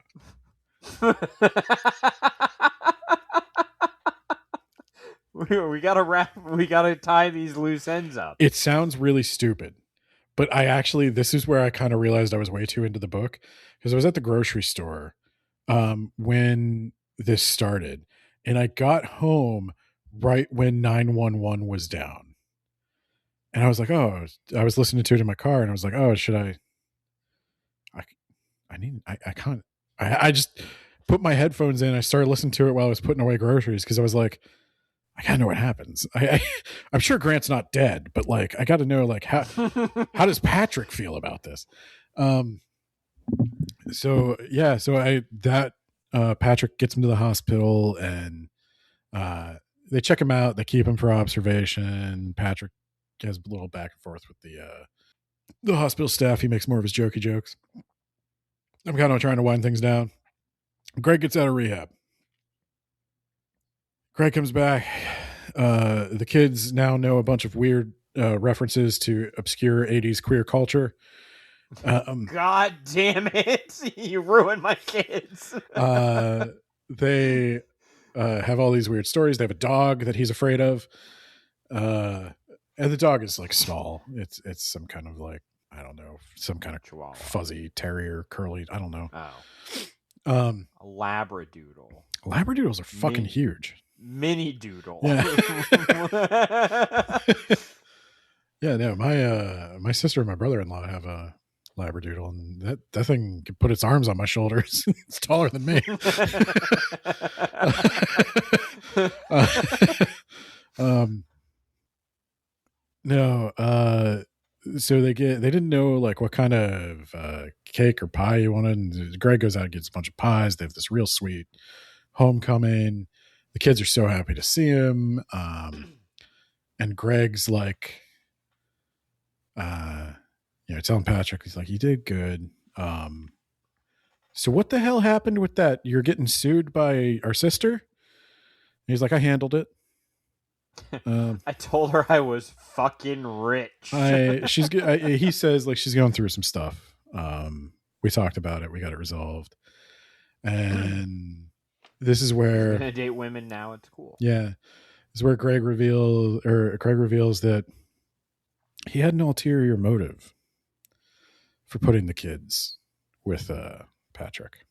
A: We got to tie these loose ends up.
B: It sounds really stupid, but this is where I kind of realized I was way too into the book, because I was at the grocery store when this started, and I got home right when 911 was down. And I was like, I was listening to it in my car, and I was like, should I just put my headphones in. I started listening to it while I was putting away groceries, because I was like, I gotta know what happens. I'm sure Grant's not dead, but like, I gotta know, like, how does Patrick feel about this? Patrick gets him to the hospital, and they check him out. They keep him for observation. Patrick has a little back and forth with the hospital staff. He makes more of his jokey jokes. I'm kind of trying to wind things down. Greg gets out of rehab. Greg comes back. The kids now know a bunch of weird references to obscure 80s queer culture.
A: God damn it. You ruined my kids.
B: They have all these weird stories. They have a dog that he's afraid of. And the dog is like small. It's some kind of like, I don't know, some kind of Chihuahua, fuzzy terrier, curly. I don't know.
A: Oh, a Labradoodle.
B: Labradoodles are fucking huge.
A: Mini doodle.
B: Yeah. Yeah. No, my sister and my brother-in-law have a Labradoodle, and that thing can put its arms on my shoulders. It's taller than me. So they didn't know like what kind of cake or pie you wanted, and Greg goes out and gets a bunch of pies. They have this real sweet homecoming. the kids are so happy to see him. And Greg's like, telling Patrick, he's like, you did good. So what the hell happened with that? You're getting sued by our sister? And he's like, I handled it.
A: I told her I was fucking rich.
B: He says like she's going through some stuff. We talked about it. We got it resolved. And this is where
A: She's gonna date women now. It's cool.
B: Yeah. This is where Craig reveals that he had an ulterior motive for putting the kids with Patrick.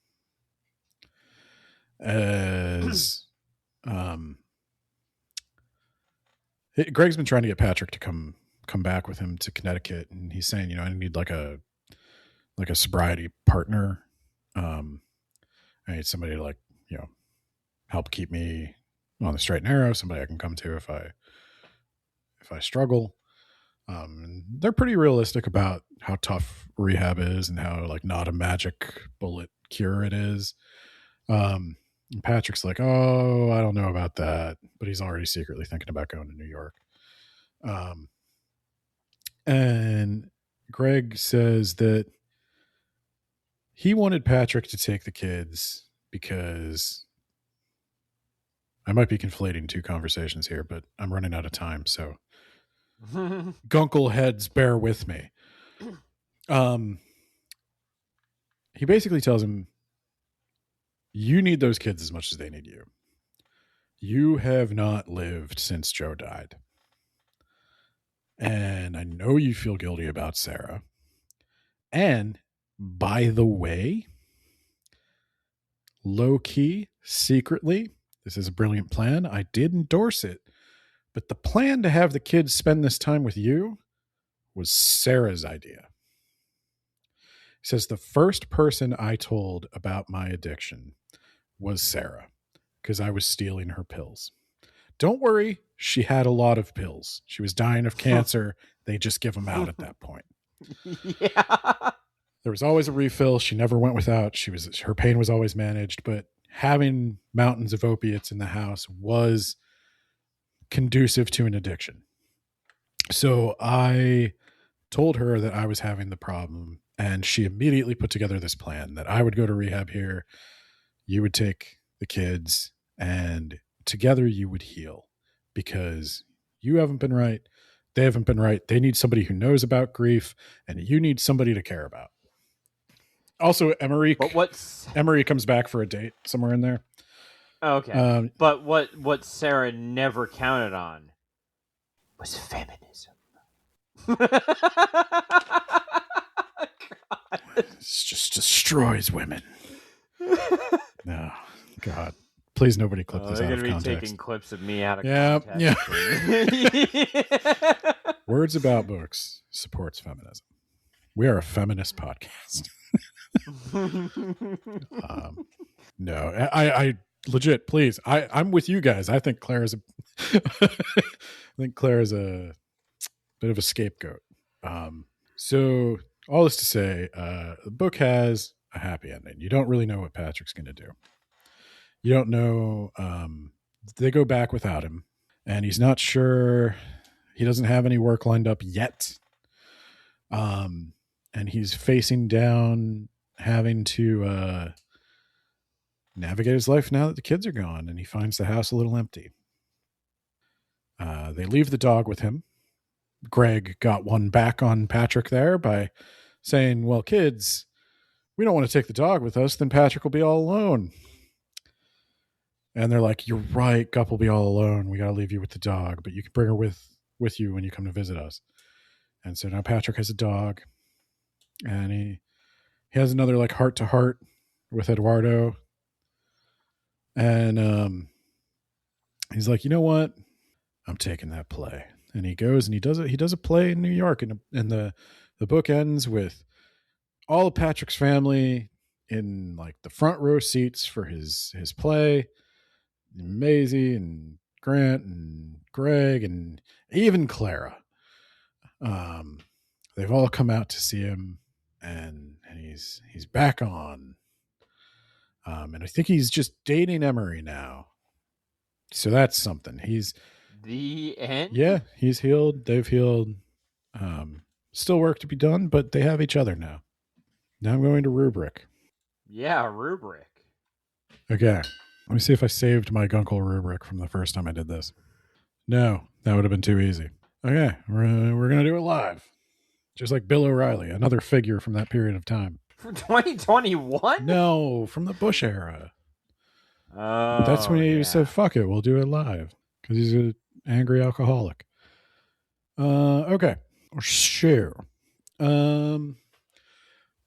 B: As Greg's been trying to get Patrick to come back with him to Connecticut, and he's saying, I need like a sobriety partner. I need somebody to help keep me on the straight and narrow, somebody I can come to if I struggle. And they're pretty realistic about how tough rehab is and how not a magic bullet cure it is. And Patrick's like, oh, I don't know about that, but he's already secretly thinking about going to New York. And Greg says that he wanted Patrick to take the kids because I might be conflating two conversations here, but I'm running out of time. So Guncle heads, bear with me. He basically tells him, you need those kids as much as they need you. You have not lived since Joe died. And I know you feel guilty about Sarah. And by the way, low key, secretly, this is a brilliant plan. I did endorse it. But the plan to have the kids spend this time with you was Sarah's idea. He says the first person I told about my addiction was Sarah because I was stealing her pills. Don't worry, she had a lot of pills. She was dying of cancer. They just give them out at that point.
A: Yeah.
B: There was always a refill. She never went without. Her pain was always managed, but having mountains of opiates in the house was conducive to an addiction. So I told her that I was having the problem, and she immediately put together this plan that I would go to rehab here, you would take the kids, and together you would heal because you haven't been right. They haven't been right. They need somebody who knows about grief, and you need somebody to care about. Also, Emery comes back for a date somewhere in there.
A: Okay. But what Sarah never counted on was feminism.
B: It just destroys women. No, God. Please, nobody clip this out of context. They're going to be taking
A: clips of me out of context.
B: Yeah. Words About Books supports feminism. We are a feminist podcast. No, I legit, please. I'm with you guys. I think Claire is a bit of a scapegoat. So all this to say, the book has a happy ending. You don't really know what Patrick's going to do. You don't know. They go back without him, and he's not sure. He doesn't have any work lined up yet. And he's facing down having to navigate his life now that the kids are gone, and he finds the house a little empty. They leave the dog with him. Greg got one back on Patrick there by saying, well, kids, we don't want to take the dog with us. Then Patrick will be all alone. And they're like, you're right. Gup will be all alone. We got to leave you with the dog, but you can bring her with you when you come to visit us. And so now Patrick has a dog, and he has another heart to heart with Eduardo. And he's like, you know what? I'm taking that play. And he goes and he does a play in New York, and the book ends with all of Patrick's family in the front row seats for his play. Maisie and Grant and Greg and even Clara. They've all come out to see him, and he's back on. And I think he's just dating Emery now. So that's something.
A: The end?
B: Yeah, he's healed. They've healed. Still work to be done, but they have each other now. Now I'm going to rubric.
A: Yeah, rubric.
B: Okay. Let me see if I saved my Guncle rubric from the first time I did this. No, that would have been too easy. Okay, we're going to do it live. Just like Bill O'Reilly, another figure from that period of time.
A: For 2021?
B: No, from the Bush era. That's when
A: Oh,
B: he said,
A: yeah.
B: fuck it, we'll do it live. Because he's an angry alcoholic. Okay. Share.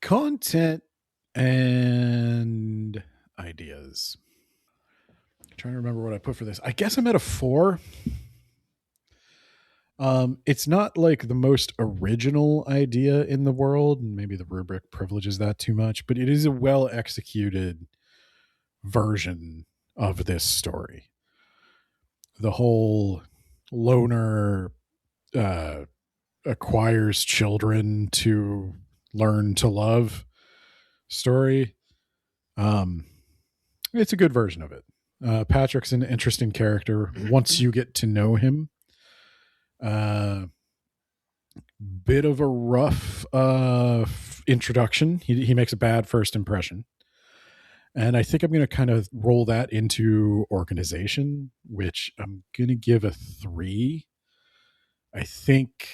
B: Content and ideas. I'm trying to remember what I put for this. I guess I'm at a 4. It's not like the most original idea in the world, and maybe the rubric privileges that too much, but it is a well executed version of this story. The whole loner uh, acquires children to learn to love story. Um, it's a good version of it. Patrick's an interesting character once you get to know him. Bit of a rough introduction. He makes a bad first impression. And I think I'm going to kind of roll that into organization, which I'm going to give a 3. I think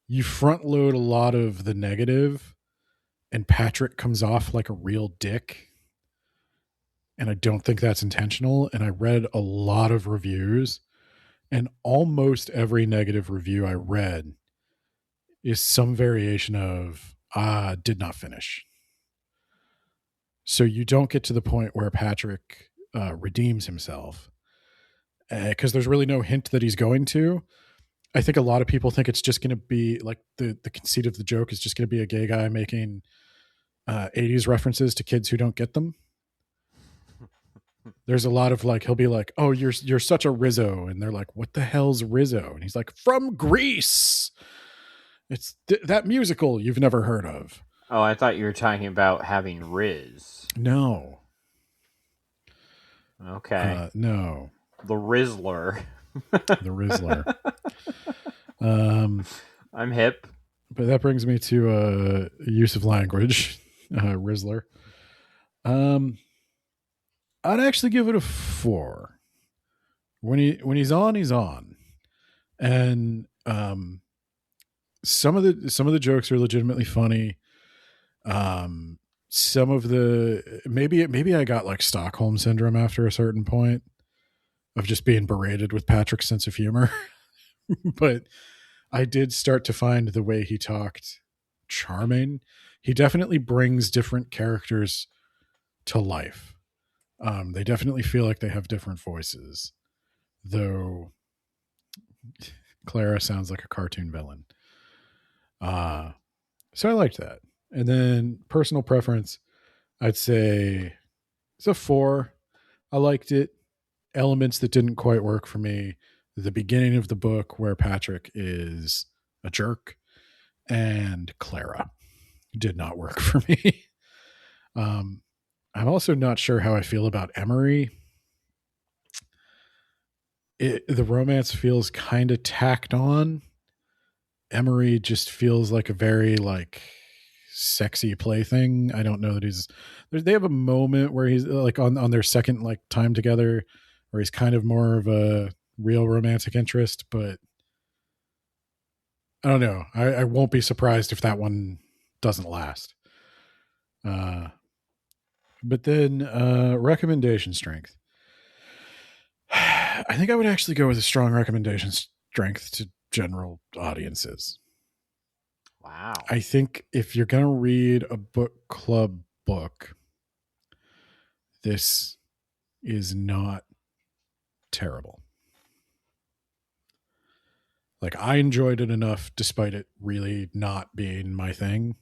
B: you front load a lot of the negative, and Patrick comes off like a real dick. And I don't think that's intentional. And I read a lot of reviews, and almost every negative review I read is some variation of did not finish. So you don't get to the point where Patrick redeems himself because there's really no hint that he's going to. I think a lot of people think it's just going to be like the conceit of the joke is just going to be a gay guy making 80s references to kids who don't get them. There's a lot of like, he'll be like, oh, you're such a Rizzo. And they're like, what the hell's Rizzo? And he's like, from Greece. It's that musical you've never heard of.
A: Oh, I thought you were talking about having Riz.
B: No.
A: Okay.
B: No.
A: The Rizzler.
B: The Rizzler.
A: I'm hip.
B: But that brings me to use of language, Rizzler. I'd actually give it a 4. When he's on, he's on, and some of the jokes are legitimately funny. Some of the maybe I got like Stockholm syndrome after a certain point of just being berated with Patrick's sense of humor, but I did start to find the way he talked charming. He definitely brings different characters to life. They definitely feel like they have different voices, though Clara sounds like a cartoon villain. So I liked that. And then personal preference, I'd say it's a 4. I liked it. Elements that didn't quite work for me. The beginning of the book where Patrick is a jerk, and Clara did not work for me. I'm also not sure how I feel about Emery. The romance feels kind of tacked on. Emery just feels like a very like sexy plaything. I don't know that they have a moment where he's like on their second like time together where he's kind of more of a real romantic interest, but I don't know. I won't be surprised if that one doesn't last. But then recommendation strength. I think I would actually go with a strong recommendation strength to general audiences.
A: Wow.
B: I think if you're going to read a book club book, this is not terrible. Like, I enjoyed it enough despite it really not being my thing.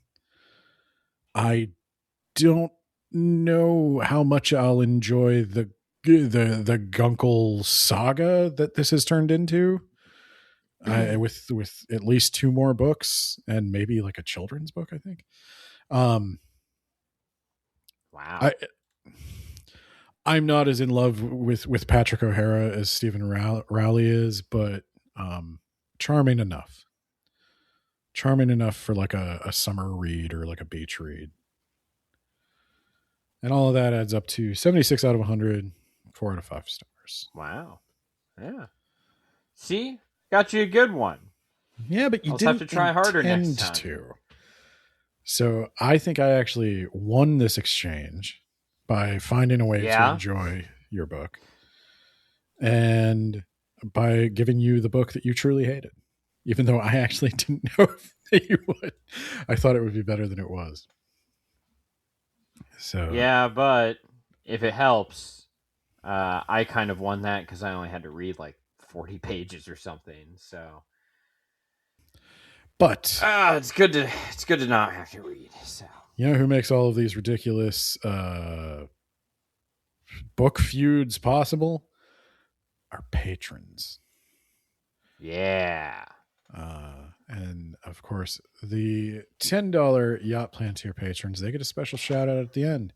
B: I don't know how much I'll enjoy the Guncle saga that this has turned into. With at least 2 more books and maybe like a children's book, I think.
A: Wow.
B: I I'm not as in love with Patrick O'Hara as Stephen Rowley is, but charming enough. Charming enough for like a summer read or like a beach read. And all of that adds up to 76 out of 100, 4 out of 5 stars.
A: Wow. Yeah. See? Got you a good one.
B: Yeah, but you
A: I'll
B: didn't
A: have to try harder next time.
B: to. So I think I actually won this exchange by finding a way to enjoy your book and by giving you the book that you truly hated, even though I actually didn't know that you would. I thought it would be better than it was. So
A: yeah, but if it helps, I kind of won that because I only had to read like 40 pages or something. So,
B: but
A: it's good to not have to read. So
B: you know who makes all of these ridiculous book feuds possible? Our patrons.
A: Yeah.
B: And of course, the $10 Yacht Plan tier patrons, they get a special shout out at the end.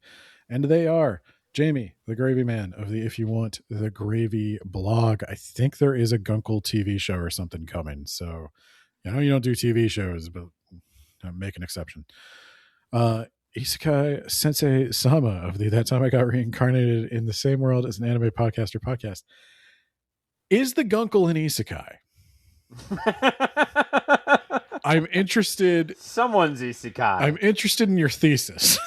B: And they are Jamie, the Gravy Man of the If You Want the Gravy blog. I think there is a Guncle TV show or something coming. So, you know, you don't do TV shows, but make an exception. Isekai Sensei Sama of the That Time I Got Reincarnated in the Same World as an Anime Podcaster podcast. Is the Guncle an Isekai? I'm interested.
A: Someone's isekai.
B: I'm interested in your thesis.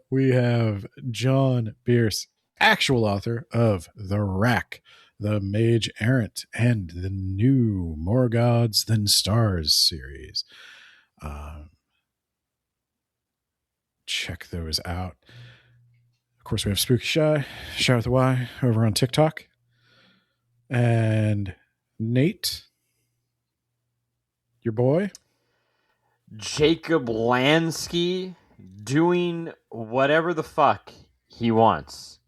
B: We have John Bierce, actual author of The Rack, The Mage Errant, and the new More Gods Than Stars series. Check those out. Of course, we have Spooky Shy with a Y, over on TikTok. And Nate, your boy,
A: Jacob Lansky, doing whatever the fuck he wants,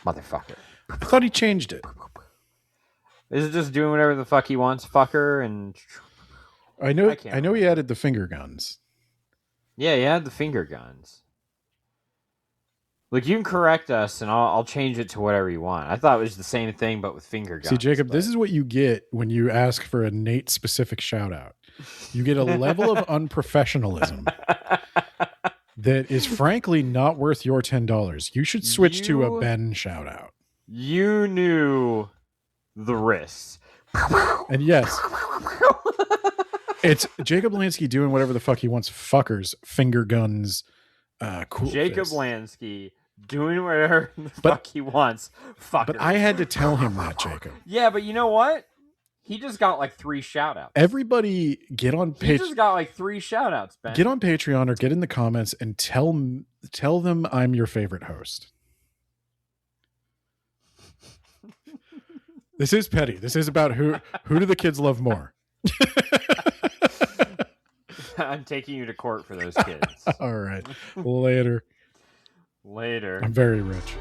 A: motherfucker.
B: I thought he changed it.
A: Is it just doing whatever the fuck he wants, fucker? And
B: I know he added the finger guns.
A: Yeah, he had the finger guns. Look, you can correct us, and I'll change it to whatever you want. I thought it was the same thing, but with finger guns.
B: See, Jacob, this is what you get when you ask for a Nate-specific shout-out. You get a level of unprofessionalism that is frankly not worth your $10. You should switch to a Ben shout-out.
A: You knew the risks.
B: And yes, it's Jacob Lansky doing whatever the fuck he wants. Fuckers, finger guns, cool.
A: Jacob
B: fist.
A: Lansky doing whatever the fuck he wants. Fuckers.
B: But I had to tell him that, Jacob.
A: Yeah, but you know what? He just got like 3 shout-outs.
B: Everybody get on Patreon.
A: He just got like 3 shout-outs, Ben.
B: Get on Patreon or get in the comments and tell them I'm your favorite host. This is petty. This is about who do the kids love more.
A: I'm taking you to court for those kids.
B: All right. Later.
A: Later.
B: I'm very rich.